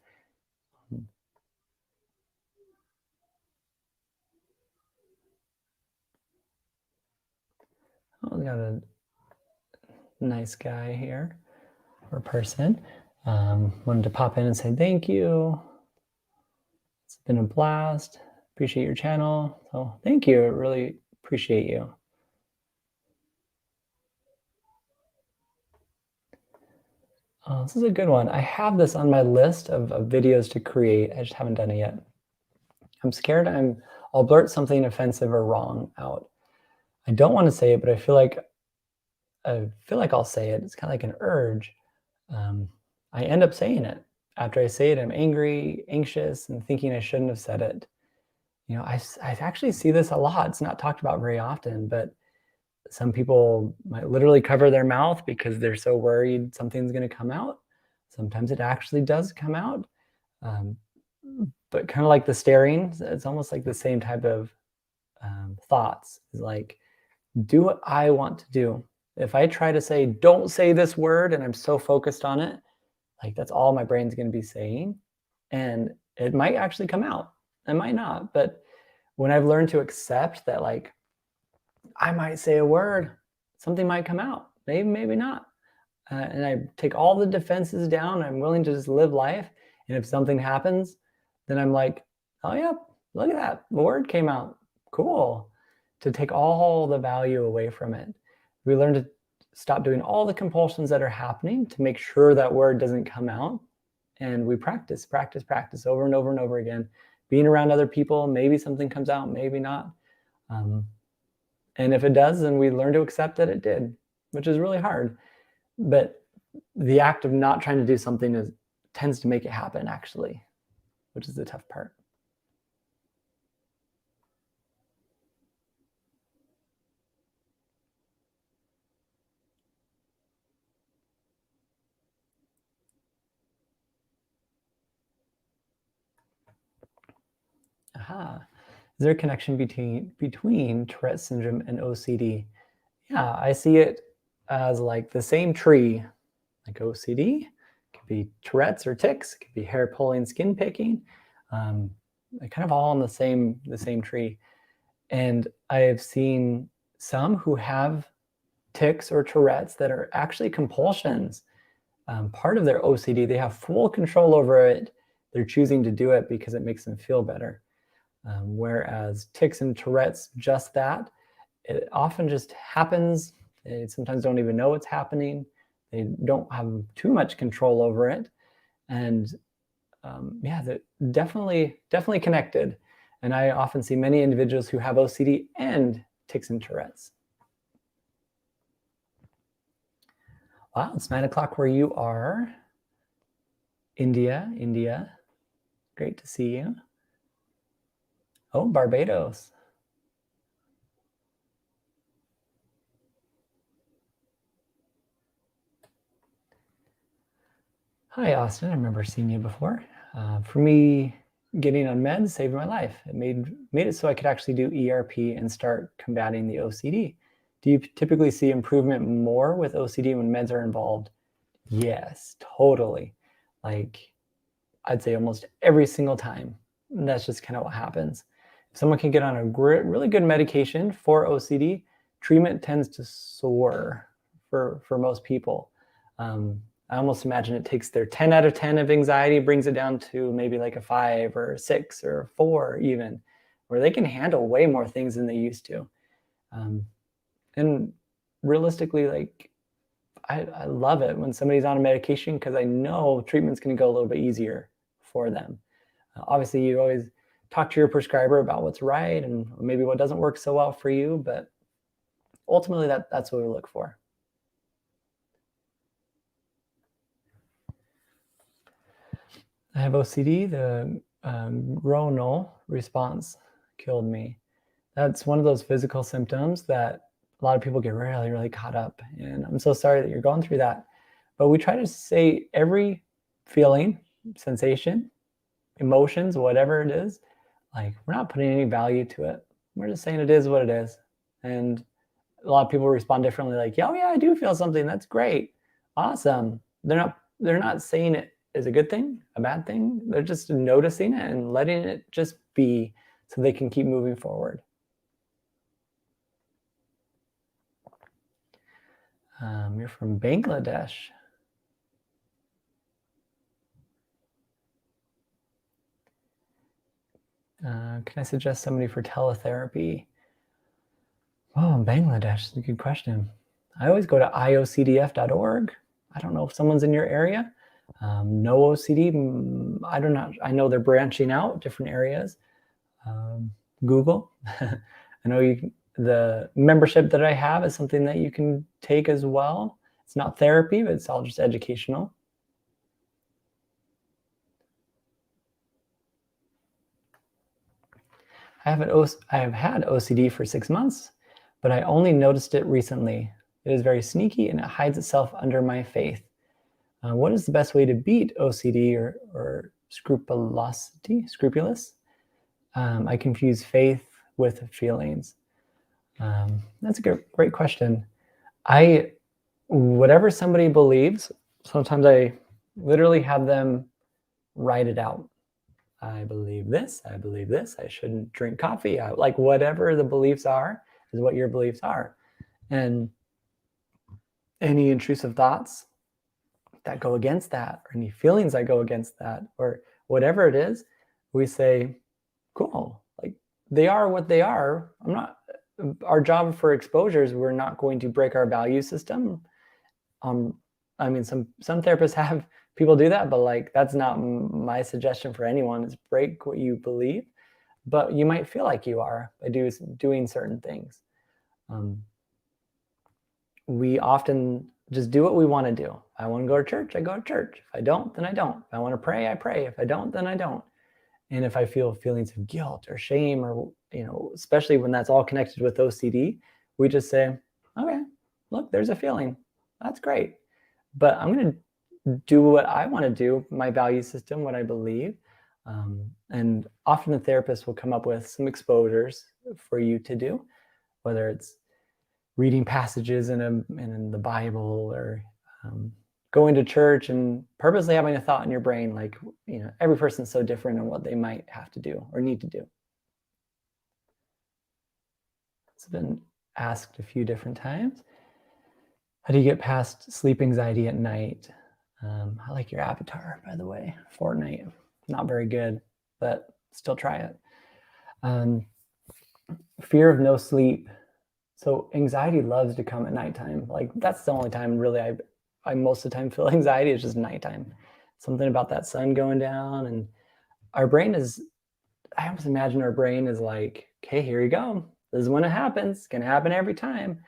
Speaker 1: Oh, we got a nice guy here, or person. Wanted to pop in and say thank you. It's been a blast. Appreciate your channel. So thank you. Really appreciate you. This is a good one. I have this on my list of videos to create. I just haven't done it yet. I'm scared I'll blurt something offensive or wrong out. I don't want to say it, but I feel like I'll say it. It's kind of like an urge. I end up saying it. After I say it, I'm angry, anxious, and thinking I shouldn't have said it. I actually see this a lot. It's not talked about very often, but some people might literally cover their mouth because they're so worried something's going to come out. Sometimes it actually does come out. But kind of like the staring, it's almost like the same type of thoughts. Is like, do what I want to do. If I try to say, don't say this word, and I'm so focused on it, like that's all my brain's going to be saying. And it might actually come out. It might not. But when I've learned to accept that, like, I might say a word, something might come out, maybe not. And I take all the defenses down. I'm willing to just live life. And if something happens, then I'm like, oh yeah, look at that. The word came out. Cool. To take all the value away from it. We learn to stop doing all the compulsions that are happening to make sure that word doesn't come out. And we practice over and over and over again. Being around other people, maybe something comes out, maybe not. And if it does, then we learn to accept that it did, which is really hard. But the act of not trying to do something tends to make it happen, actually, which is the tough part. Aha. Is there a connection between Tourette syndrome and OCD? Yeah, I see it as like the same tree, like OCD. It could be Tourette's or tics. It could be hair pulling, skin picking. They're kind of all on the same tree. And I have seen some who have tics or Tourette's that are actually compulsions. Part of their OCD, they have full control over it. They're choosing to do it because it makes them feel better. Whereas tics and Tourette's, just that, it often just happens. They sometimes don't even know it's happening. They don't have too much control over it. And yeah, they're definitely connected. And I often see many individuals who have OCD and tics and Tourette's. Wow, it's 9 o'clock where you are. India. Great to see you. Oh, Barbados. Hi, Austin. I remember seeing you before. For me, getting on meds saved my life. It made it so I could actually do ERP and start combating the OCD. Do you typically see improvement more with OCD when meds are involved? Yes, totally. Like I'd say almost every single time. And that's just kind of what happens. If someone can get on a really good medication for OCD, treatment tends to soar for most people. I almost imagine it takes their 10 out of 10 of anxiety, brings it down to maybe like a 5 or a 6 or a 4 even, where they can handle way more things than they used to. And realistically, like I love it when somebody's on a medication because I know treatment's going to go a little bit easier for them. Obviously, you always talk to your prescriber about what's right and maybe what doesn't work so well for you, but ultimately that's what we look for. I have OCD. The Groinal response killed me. That's one of those physical symptoms that a lot of people get really, really caught up in. I'm so sorry that you're going through that. But we try to say every feeling, sensation, emotions, whatever it is, like we're not putting any value to it. We're just saying it is what it is. And a lot of people respond differently, like, oh yeah, I do feel something. That's great. Awesome. They're not saying it is a good thing, a bad thing. They're just noticing it and letting it just be so they can keep moving forward. You're from Bangladesh. Can I suggest somebody for teletherapy? Oh, Bangladesh is a good question. I always go to iocdf.org. I don't know if someone's in your area. No OCD, I don't know. I know they're branching out different areas. Google. I know the membership that I have is something that you can take as well. It's not therapy, but it's all just educational. I have had OCD for 6 months, but I only noticed it recently. It is very sneaky and it hides itself under my faith. What is the best way to beat OCD or scrupulosity? Scrupulous? I confuse faith with feelings. That's a great question. Whatever somebody believes, sometimes I literally have them write it out. I believe this, I shouldn't drink coffee. Like whatever the beliefs are is what your beliefs are. And any intrusive thoughts that go against that, or any feelings that go against that, or whatever it is, we say, cool, like they are what they are. Our job for exposures, we're not going to break our value system. I mean, some therapists have people do that, but like that's not my suggestion for anyone, is break what you believe, but you might feel like you are by doing certain things. We often just do what we want to do. If I want to go to church, I go to church. If I don't, then I don't. If I want to pray, I pray. If I don't, then I don't. And if I feel feelings of guilt or shame, or, especially when that's all connected with OCD, we just say, okay, look, there's a feeling. That's great. But I'm going to do what I want to do, my value system, what I believe. And often the therapist will come up with some exposures for you to do, whether it's reading passages in the Bible, or going to church and purposely having a thought in your brain, like, every person's so different in what they might have to do or need to do. It's been asked a few different times. How do you get past sleep anxiety at night? I like your avatar, by the way. Fortnite, not very good, but still try it. Fear of no sleep. So anxiety loves to come at nighttime. Like that's the only time really I most of the time feel anxiety is just nighttime. Something about that sun going down, and our brain is, I almost imagine our brain is like, okay, here you go. This is when it happens. It's gonna happen every time.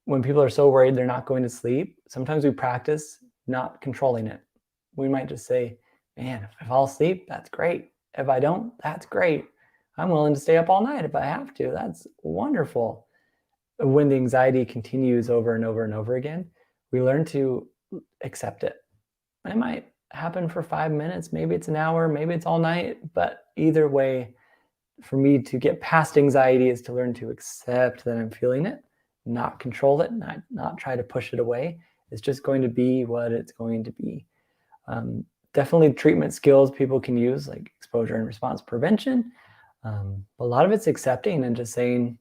Speaker 1: When people are so worried they're not going to sleep, sometimes we practice not controlling it. We might just say, man, if I fall asleep, that's great. If I don't, that's great. I'm willing to stay up all night if I have to. That's wonderful. When the anxiety continues over and over and over again, we learn to accept it. It might happen for 5 minutes, maybe it's an hour, maybe it's all night, but either way, for me to get past anxiety is to learn to accept that I'm feeling it, not control it, not try to push it away. It's just going to be what it's going to be. Definitely treatment skills people can use, like exposure and response prevention. A lot of it's accepting and just saying,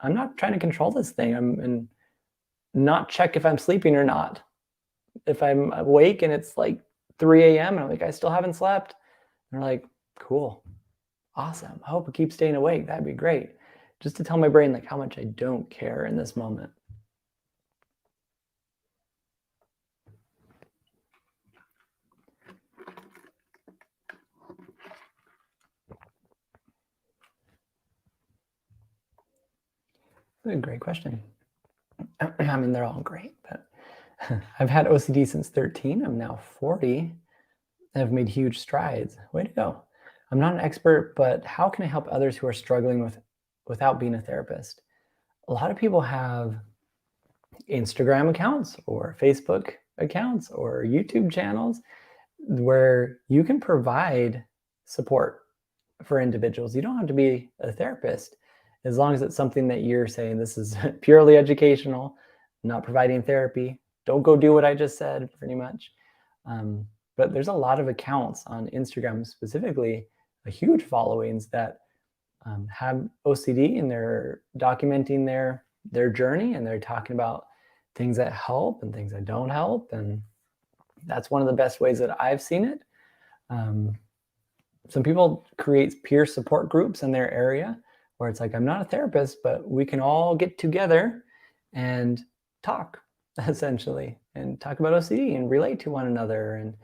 Speaker 1: I'm not trying to control this thing. And not check if I'm sleeping or not. If I'm awake and it's like 3 a.m. and I'm like, I still haven't slept. And they're like, cool, awesome. I hope it keeps staying awake. That'd be great. Just to tell my brain like how much I don't care in this moment. That's a great question. I mean, they're all great, but I've had OCD since 13. I'm now 40. I've made huge strides. Way to go. I'm not an expert, but how can I help others who are struggling without being a therapist? A lot of people have Instagram accounts or Facebook accounts or YouTube channels where you can provide support for individuals. You don't have to be a therapist as long as it's something that you're saying, this is purely educational, not providing therapy. Don't go do what I just said, pretty much. But there's a lot of accounts on Instagram specifically, a huge followings that have OCD, and they're documenting their journey, and they're talking about things that help and things that don't help. And that's one of the best ways that I've seen it. Some people create peer support groups in their area where it's like, I'm not a therapist, but we can all get together and talk, essentially, and talk about OCD and relate to one another, and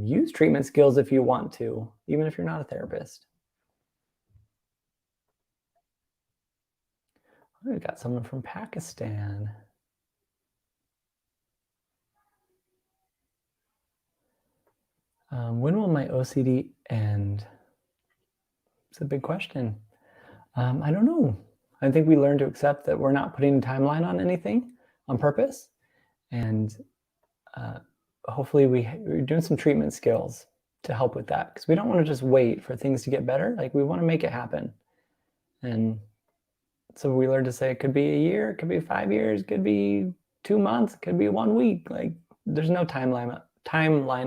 Speaker 1: use treatment skills if you want to, even if you're not a therapist. We've got someone from Pakistan. When will my OCD end? It's a big question. I don't know. I think we learn to accept that we're not putting a timeline on anything on purpose. And hopefully we're doing some treatment skills to help with that, because we don't want to just wait for things to get better. Like, we want to make it happen. And so we learn to say it could be a year, it could be 5 years, it could be 2 months, it could be 1 week. Like, there's no timeline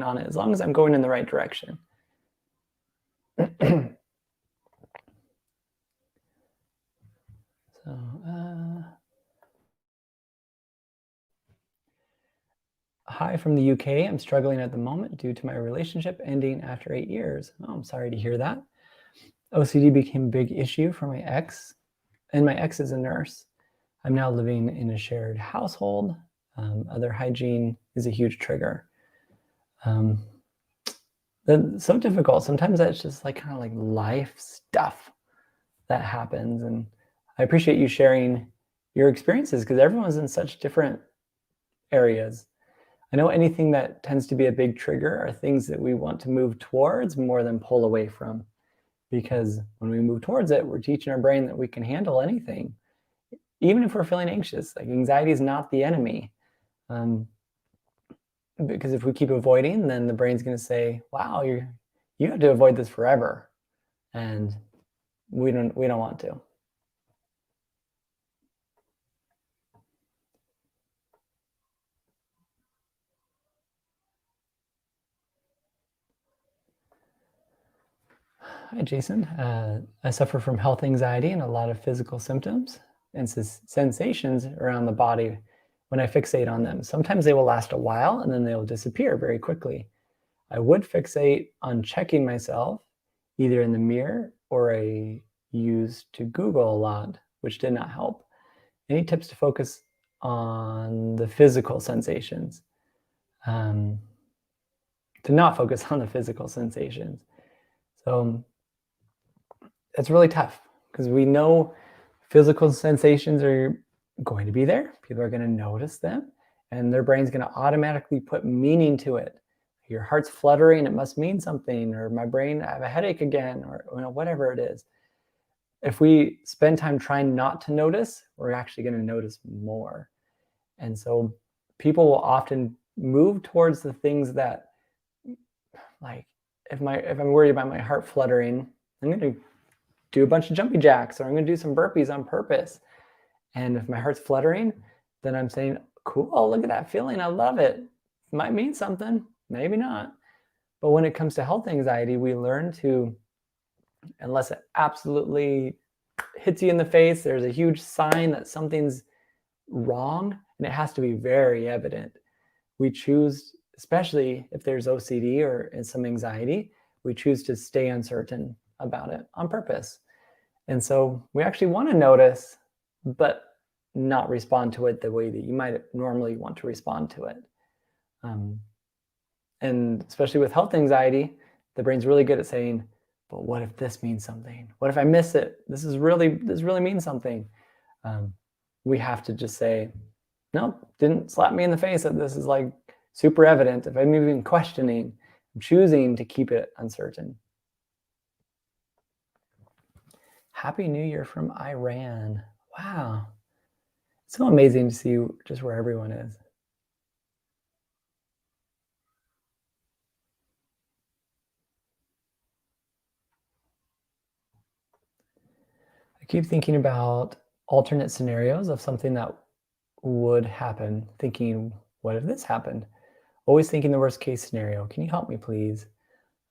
Speaker 1: on it, as long as I'm going in the right direction. Hi from the UK. I'm struggling at the moment due to my relationship ending after 8 years. Oh, I'm sorry to hear that. OCD became a big issue for my ex, and my ex is a nurse. I'm now living in a shared household. Other hygiene is a huge trigger. That's so difficult. Sometimes that's just like kind of like life stuff that happens. And I appreciate you sharing your experiences, because everyone's in such different areas. I know anything that tends to be a big trigger are things that we want to move towards more than pull away from, because when we move towards it, we're teaching our brain that we can handle anything, even if we're feeling anxious. Like, anxiety is not the enemy. Because if we keep avoiding, then the brain's going to say, wow, you have to avoid this forever. And we don't want to. Hi, Jason. I suffer from health anxiety and a lot of physical symptoms and sensations around the body when I fixate on them. Sometimes they will last a while and then they'll disappear very quickly. I would fixate on checking myself, either in the mirror or I used to Google a lot, which did not help. Any tips to focus on the physical sensations? To not focus on the physical sensations. So it's really tough, because we know physical sensations are going to be there. People are going to notice them, and their brain's going to automatically put meaning to it. Your heart's fluttering, it must mean something, or my brain, I have a headache again, or whatever it is. If we spend time trying not to notice, we're actually going to notice more. And so people will often move towards the things that like if I'm worried about my heart fluttering, I'm going to do a bunch of jumping jacks, or I'm going to do some burpees on purpose. And if my heart's fluttering, then I'm saying, cool, look at that feeling. I love it. Might mean something, maybe not. But when it comes to health anxiety, we learn to, unless it absolutely hits you in the face, there's a huge sign that something's wrong, and it has to be very evident. We choose, especially if there's OCD or some anxiety, we choose to stay uncertain about it on purpose. And so we actually want to notice, but not respond to it the way that you might normally want to respond to it. And especially with health anxiety, the brain's really good at saying, but what if this means something? What if I miss it? This really means something. We have to just say, nope, didn't slap me in the face that this is like super evident. If I'm even questioning, I'm choosing to keep it uncertain. Happy New Year from Iran. Wow. It's so amazing to see just where everyone is. I keep thinking about alternate scenarios of something that would happen, thinking, what if this happened? Always thinking the worst case scenario. Can you help me, please?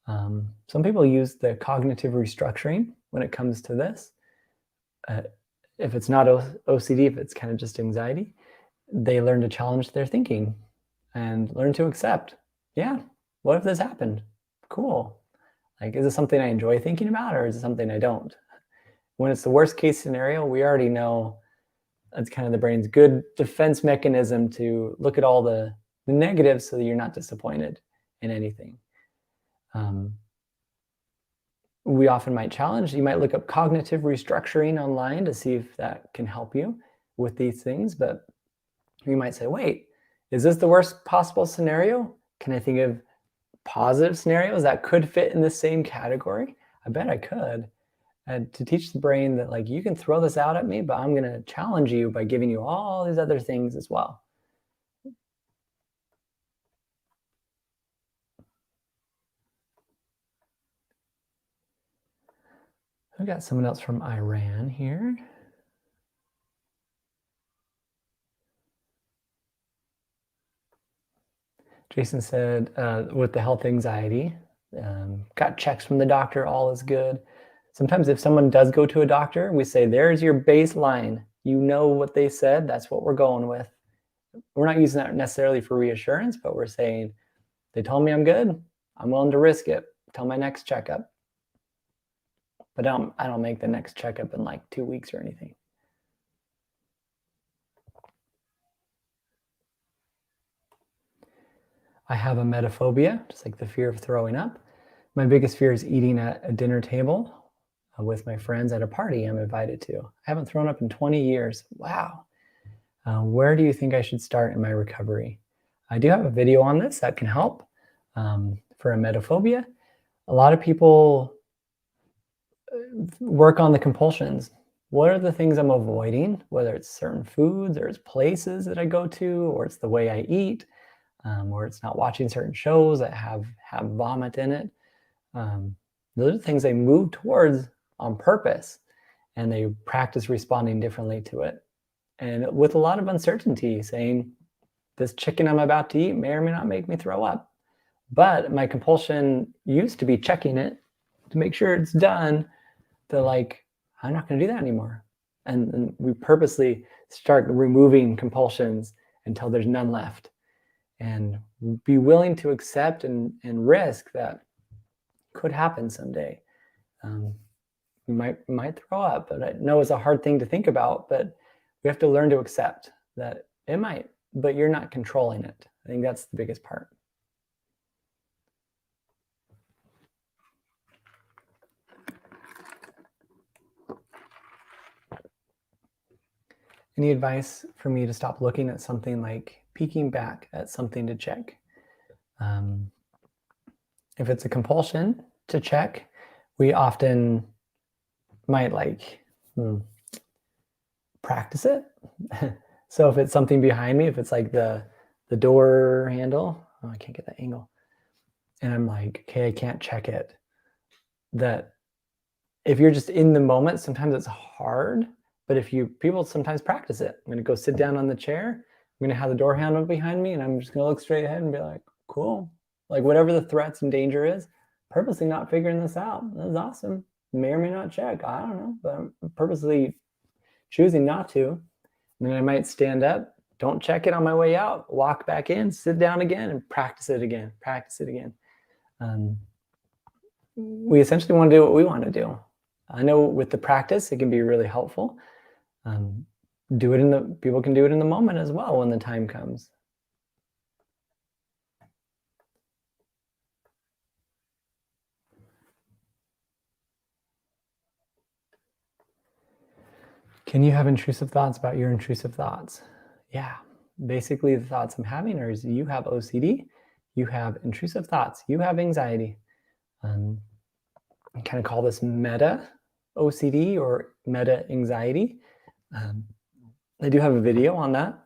Speaker 1: Some people use the cognitive restructuring when it comes to this. If it's not OCD, if it's kind of just anxiety, they learn to challenge their thinking and learn to accept, yeah, what if this happened? Cool. Like, is it something I enjoy thinking about, or is it something I don't? When it's the worst case scenario, we already know that's kind of the brain's good defense mechanism to look at all the negatives so that you're not disappointed in anything. We often might challenge. You might look up cognitive restructuring online to see if that can help you with these things. But you might say, wait, is this the worst possible scenario? Can I think of positive scenarios that could fit in the same category? I bet I could. And to teach the brain that, like, you can throw this out at me, but I'm going to challenge you by giving you all these other things as well. I've got someone else from Iran here. Jason said, with the health anxiety, got checks from the doctor, all is good. Sometimes if someone does go to a doctor, we say, there's your baseline. You know what they said, that's what we're going with. We're not using that necessarily for reassurance, but we're saying, they told me I'm good, I'm willing to risk it till my next checkup. But I don't make the next checkup in like 2 weeks or anything. I have emetophobia, just like the fear of throwing up. My biggest fear is eating at a dinner table with my friends at a party I'm invited to. I haven't thrown up in 20 years. Wow. Where do you think I should start in my recovery? I do have a video on this that can help for emetophobia. A lot of people work on the compulsions. What are the things I'm avoiding, whether it's certain foods or it's places that I go to, or it's the way I eat, or it's not watching certain shows that have vomit in it. Those are things they move towards on purpose, and they practice responding differently to it. And with a lot of uncertainty, saying, this chicken I'm about to eat may or may not make me throw up. But my compulsion used to be checking it to make sure it's done. They're like, I'm not going to do that anymore. And we purposely start removing compulsions until there's none left. And be willing to accept and risk that could happen someday. We might throw up, but I know it's a hard thing to think about, but we have to learn to accept that it might, but you're not controlling it. I think that's the biggest part. Any advice for me to stop looking at something, like peeking back at something to check? If it's a compulsion to check, we often might practice it. So if it's something behind me, if it's like the door handle, oh, I can't get that angle. and I'm like, okay, I can't check it. That if you're just in the moment, sometimes it's hard, but people sometimes practice it. I'm gonna go sit down on the chair, I'm gonna have the door handle behind me, and I'm just gonna look straight ahead and be like, cool. Like whatever the threats and danger is, purposely not figuring this out. That's awesome. May or may not check, I don't know, but I'm purposely choosing not to. And then I might stand up, don't check it on my way out, walk back in, sit down again, and practice it again. We essentially want to do what we want to do. I know with the practice, it can be really helpful. People can do it in the moment as well when the time comes. Can you have intrusive thoughts about your intrusive thoughts? Yeah, basically the thoughts I'm having are you have OCD, you have intrusive thoughts, you have anxiety. I kind of call this Meta-OCD or meta-anxiety. I do have a video on that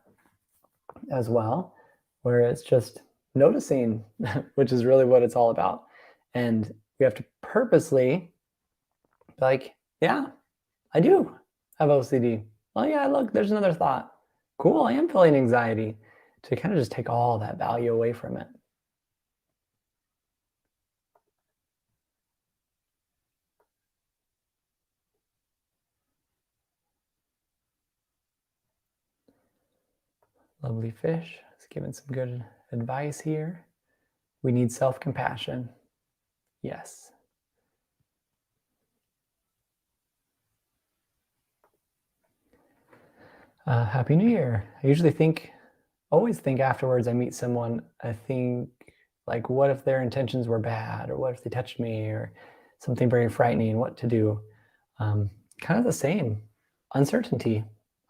Speaker 1: as well, where it's just noticing, which is really what it's all about. And we have to purposely be like, yeah, I do have OCD. Well, yeah, look, there's another thought. Cool, I am feeling anxiety. To kind of just take all that value away from it. Lovely fish is giving some good advice here. We need self-compassion. Yes. Happy New Year. I usually always think afterwards I meet someone, I think like, what if their intentions were bad? Or what if they touched me? Or something very frightening, what to do? Kind of the same. Uncertainty.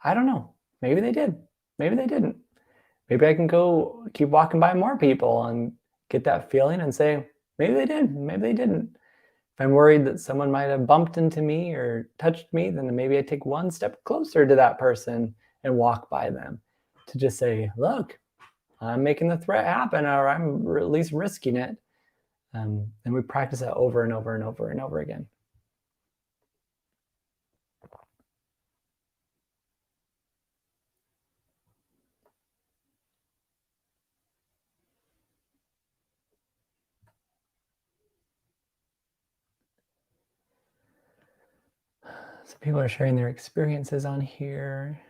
Speaker 1: I don't know. Maybe they did. Maybe they didn't. Maybe I can go keep walking by more people and get that feeling and say, maybe they did, maybe they didn't. If I'm worried that someone might have bumped into me or touched me, then maybe I take one step closer to that person and walk by them to just say, look, I'm making the threat happen, or I'm at least risking it. And we practice that over and over and over and over again. So people are sharing their experiences on here.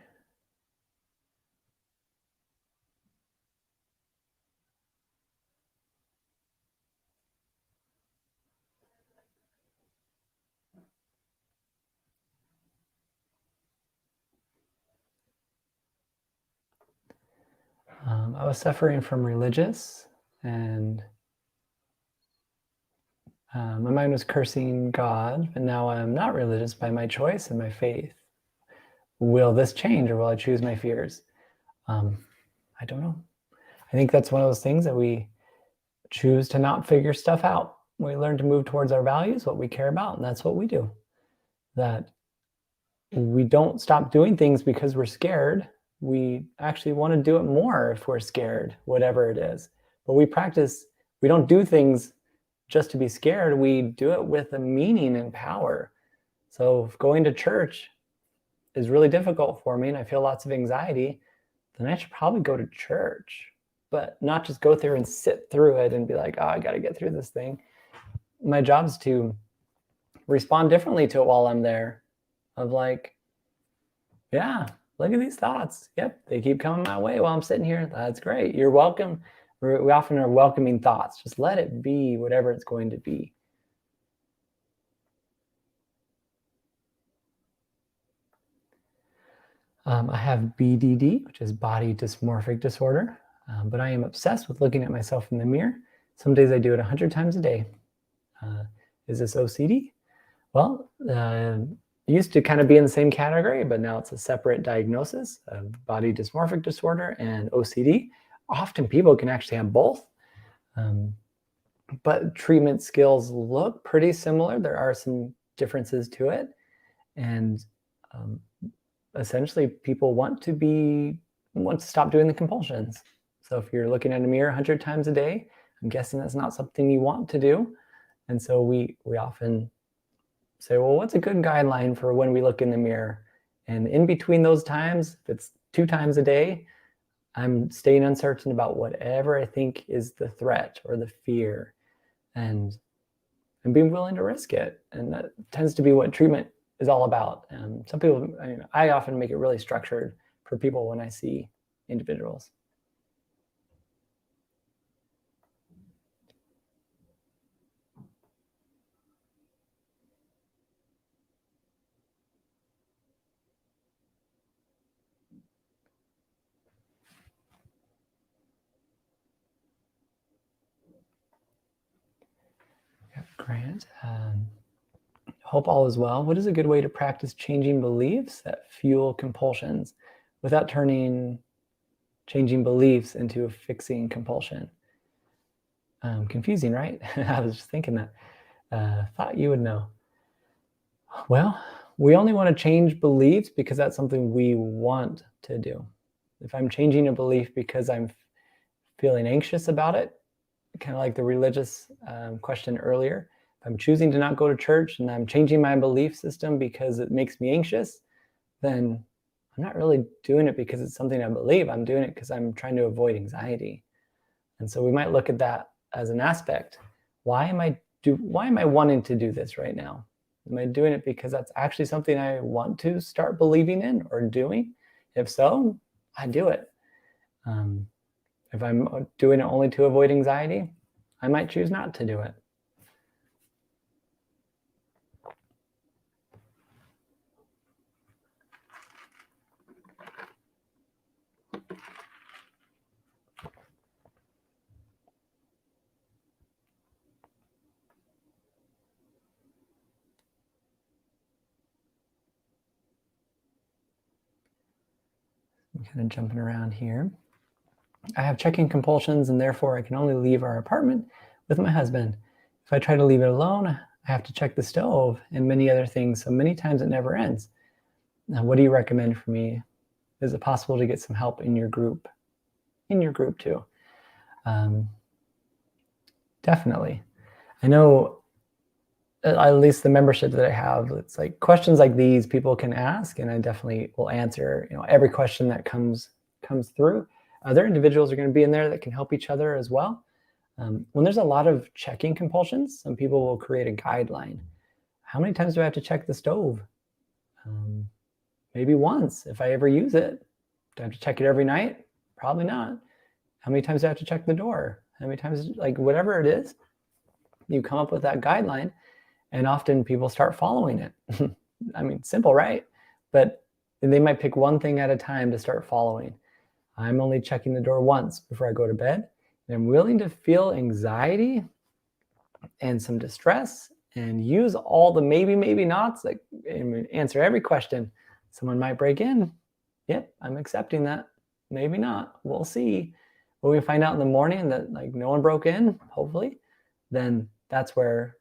Speaker 1: I was suffering from religious, and my mind was cursing God, and now I'm not religious by my choice and my faith. Will this change, or will I choose my fears? I don't know. I think that's one of those things that we choose to not figure stuff out. We learn to move towards our values, what we care about, and that's what we do. That we don't stop doing things because we're scared. We actually want to do it more if we're scared, whatever it is. But we don't do things just to be scared. We do it with a meaning and power. So if going to church is really difficult for me and I feel lots of anxiety, then I should probably go to church, but not just go there and sit through it and be like, oh, I got to get through this thing. My job is to respond differently to it while I'm there, of like, yeah, look at these thoughts. Yep, they keep coming my way while I'm sitting here. That's great. You're welcome. We often are welcoming thoughts. Just let it be whatever it's going to be. I have BDD, which is body dysmorphic disorder, but I am obsessed with looking at myself in the mirror. Some days I do it 100 times a day. Is this OCD? Well, it used to kind of be in the same category, but now it's a separate diagnosis of body dysmorphic disorder and OCD. Often people can actually have both, but treatment skills look pretty similar. There are some differences to it, and essentially people want to stop doing the compulsions. So if you're looking at a mirror 100 times a day, I'm guessing that's not something you want to do. And so we often say, well, what's a good guideline for when we look in the mirror? And in between those times, if it's 2 times a day, I'm staying uncertain about whatever I think is the threat or the fear, and being willing to risk it. And that tends to be what treatment is all about. Some people, I often make it really structured for people when I see individuals. Grant, hope all is well. What is a good way to practice changing beliefs that fuel compulsions without turning changing beliefs into a fixing compulsion? Confusing, right? I was just thinking that. Thought you would know. Well, we only want to change beliefs because that's something we want to do. If I'm changing a belief because I'm feeling anxious about it, kind of like the religious question earlier, if I'm choosing to not go to church and I'm changing my belief system because it makes me anxious, then I'm not really doing it because it's something I believe. I'm doing it because I'm trying to avoid anxiety. And so we might look at that as an aspect. Why am I wanting to do this right now? Am I doing it because that's actually something I want to start believing in or doing? If so, I do it. If I'm doing it only to avoid anxiety, I might choose not to do it. I'm kind of jumping around here. I have checking compulsions and therefore I can only leave our apartment with my husband. If I try to leave it alone, I have to check the stove and many other things. So many times it never ends. Now, what do you recommend for me? Is it possible to get some help in your group? In your group too. Definitely. I know at least the membership that I have, it's like questions like these people can ask, and I definitely will answer, every question that comes through. Other individuals are going to be in there that can help each other as well. When there's a lot of checking compulsions, some people will create a guideline. How many times do I have to check the stove? Maybe once, if I ever use it. Do I have to check it every night? Probably not. How many times do I have to check the door? How many times, like whatever it is, you come up with that guideline, and often people start following it. I mean, simple, right? But they might pick one thing at a time to start following. I'm only checking the door once before I go to bed, and I'm willing to feel anxiety and some distress and use all the maybe nots, like answer every question. Someone might break in. Yep, I'm accepting that. Maybe not. We'll see. When we find out in the morning that like no one broke in, hopefully, then that's where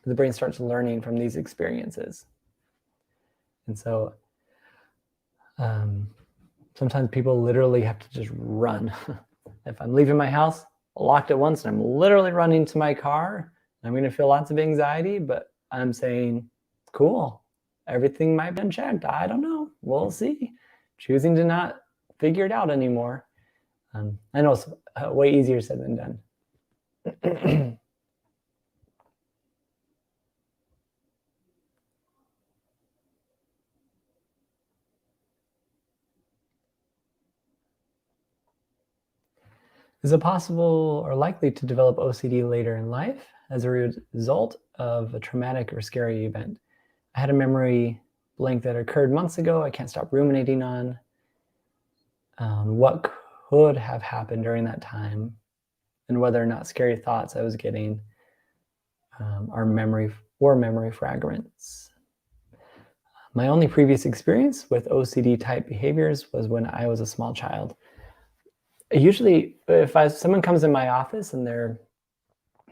Speaker 1: the brain starts learning from these experiences. And so sometimes people literally have to just run. If I'm leaving my house, locked it once, and I'm literally running to my car, I'm going to feel lots of anxiety, but I'm saying, cool, everything might be unchecked. I don't know. We'll see. Choosing to not figure it out anymore. I know it's way easier said than done. Is it possible or likely to develop OCD later in life as a result of a traumatic or scary event? I had a memory blank that occurred months ago. I can't stop ruminating on what could have happened during that time and whether or not scary thoughts I was getting are memory fragments. My only previous experience with OCD type behaviors was when I was a small child. Usually, if someone comes in my office and they're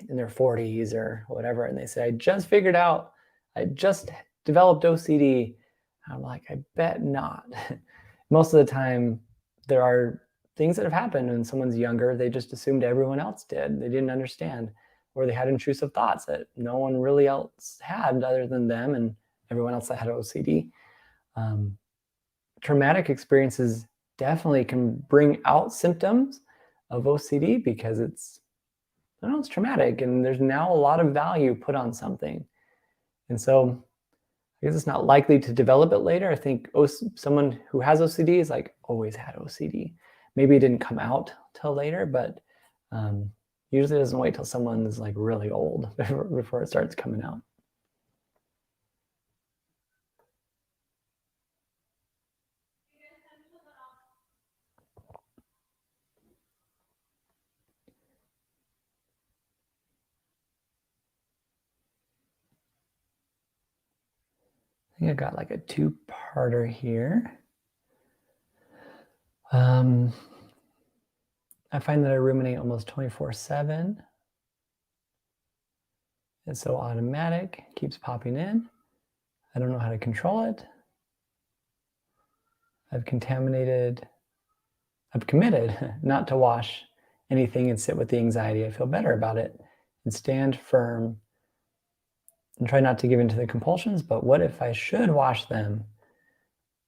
Speaker 1: in their 40s or whatever, and they say, I just figured out, I just developed OCD, I'm like, I bet not. Most of the time, there are things that have happened when someone's younger, they just assumed everyone else did. They didn't understand, or they had intrusive thoughts that no one really else had other than them and everyone else that had OCD. Traumatic experiences definitely can bring out symptoms of OCD because it's traumatic and there's now a lot of value put on something. And so I guess it's not likely to develop it later. I think someone who has OCD is like always had OCD. Maybe it didn't come out till later, but usually it doesn't wait till someone is like really old before it starts coming out. I think I got like a two-parter here. I find that I ruminate almost 24/7. It's so automatic, keeps popping in. I don't know how to control it. I've committed not to wash anything and sit with the anxiety. I feel better about it and stand firm and try not to give in to the compulsions. But what if I should wash them?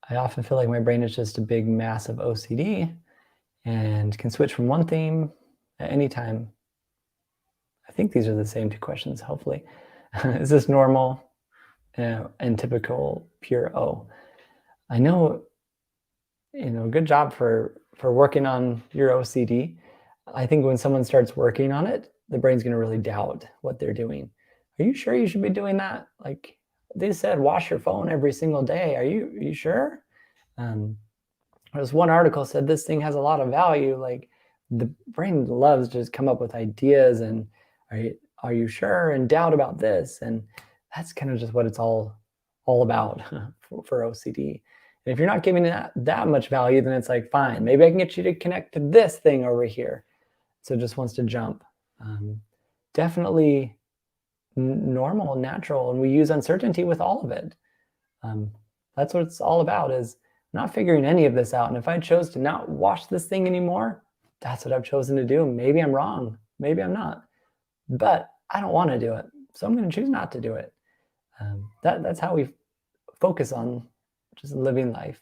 Speaker 1: I often feel like my brain is just a big mass of OCD and can switch from one theme at any time. I think these are the same two questions, hopefully. Is this normal and typical pure O? I know, good job for working on your OCD. I think when someone starts working on it, the brain's going to really doubt what they're doing. Are you sure you should be doing that? Like they said, wash your phone every single day. Are you sure? There's one article said this thing has a lot of value. Like the brain loves to just come up with ideas and are you sure, and doubt about this. And that's kind of just what it's all about for OCD. And if you're not giving it that much value, then it's like, fine, maybe I can get you to connect to this thing over here. So it just wants to jump. Definitely normal, natural, and we use uncertainty with all of it. That's what it's all about, is not figuring any of this out. And if I chose to not wash this thing anymore, that's what I've chosen to do. Maybe I'm wrong, maybe I'm not, but I don't want to do it, so I'm going to choose not to do it. That's how we focus on just living life.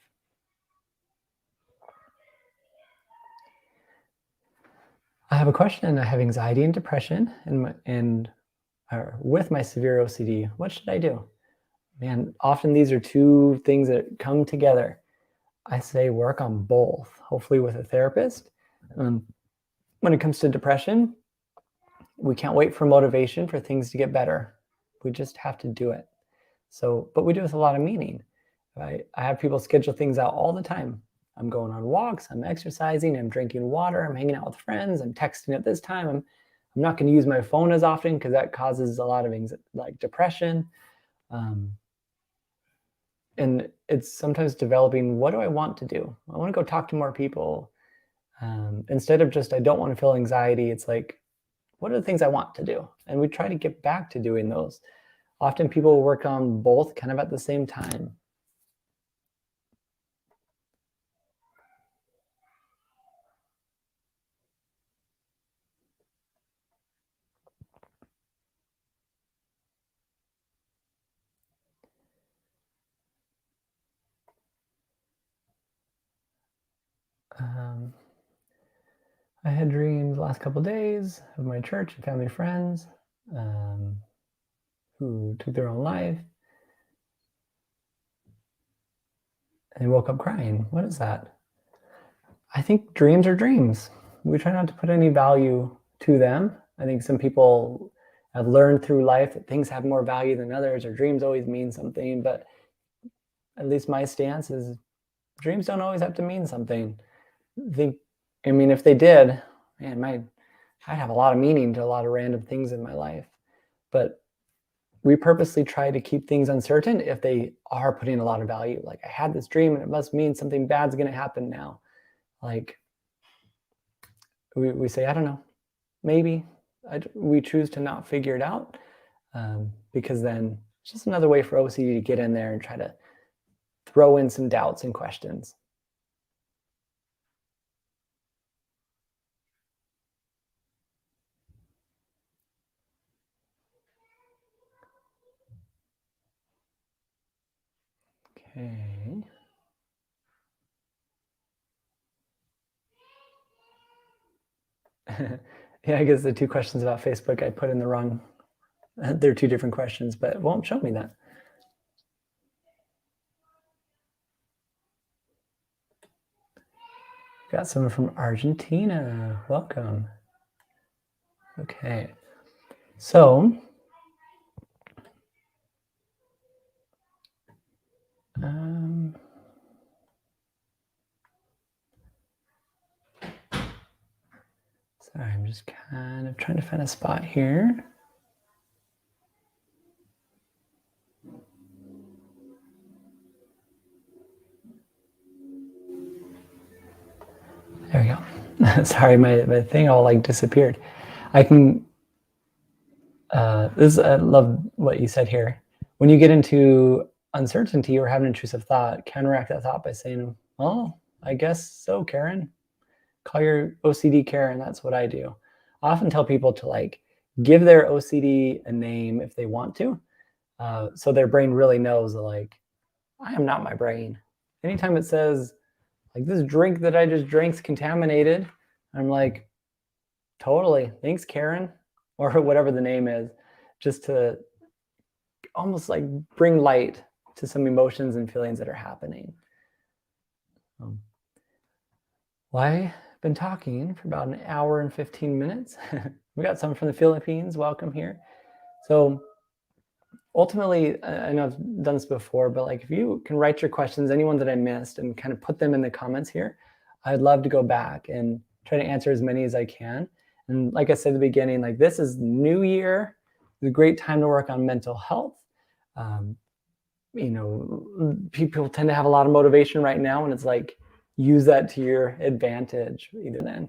Speaker 1: I have a question. I have anxiety and depression with my severe OCD. What should I do? Man, often these are two things that come together. I say work on both, hopefully with a therapist. When it comes to depression, we can't wait for motivation for things to get better. We just have to do it. But we do it with a lot of meaning. Right? I have people schedule things out all the time. I'm going on walks, I'm exercising, I'm drinking water, I'm hanging out with friends, I'm texting at this time. I'm not going to use my phone as often because that causes a lot of like depression. And it's sometimes developing, what do I want to do? I want to go talk to more people. Instead of just, I don't want to feel anxiety, it's like, what are the things I want to do? And we try to get back to doing those. Often people work on both kind of at the same time. I had dreams the last couple of days of my church and family friends who took their own life. And they woke up crying. What is that? I think dreams are dreams. We try not to put any value to them. I think some people have learned through life that things have more value than others, or dreams always mean something. But at least my stance is dreams don't always have to mean something. If they did, man, I'd have a lot of meaning to a lot of random things in my life. But we purposely try to keep things uncertain if they are putting a lot of value. Like, I had this dream and it must mean something bad's going to happen now. Like, we say, I don't know, maybe. We choose to not figure it out because then it's just another way for OCD to get in there and try to throw in some doubts and questions. Okay. Yeah, I guess the 2 questions about Facebook I put in the wrong, they're 2 different questions, but it won't show me that. Got someone from Argentina. Welcome. Okay. So, sorry, I'm just kind of trying to find a spot here. There we go. Sorry, my thing all like disappeared. I can, I love what you said here. When you get into uncertainty or have an intrusive thought, counteract that thought by saying, well, I guess so, Karen. Call your OCD Karen. That's what I do. I often tell people to like give their OCD a name if they want to. So their brain really knows like, I am not my brain. Anytime it says like this drink that I just drink's contaminated, I'm like, totally, thanks Karen, or whatever the name is, just to almost like bring light to some emotions and feelings that are happening. Well, I've been talking for about an hour and 15 minutes. We got some from the Philippines. Welcome here. So ultimately, I know I've done this before, but like if you can write your questions, anyone that I missed, and kind of put them in the comments here, I'd love to go back and try to answer as many as I can. And like I said at the beginning, like this is New Year. It's a great time to work on mental health. You know, people tend to have a lot of motivation right now, and it's like use that to your advantage either then.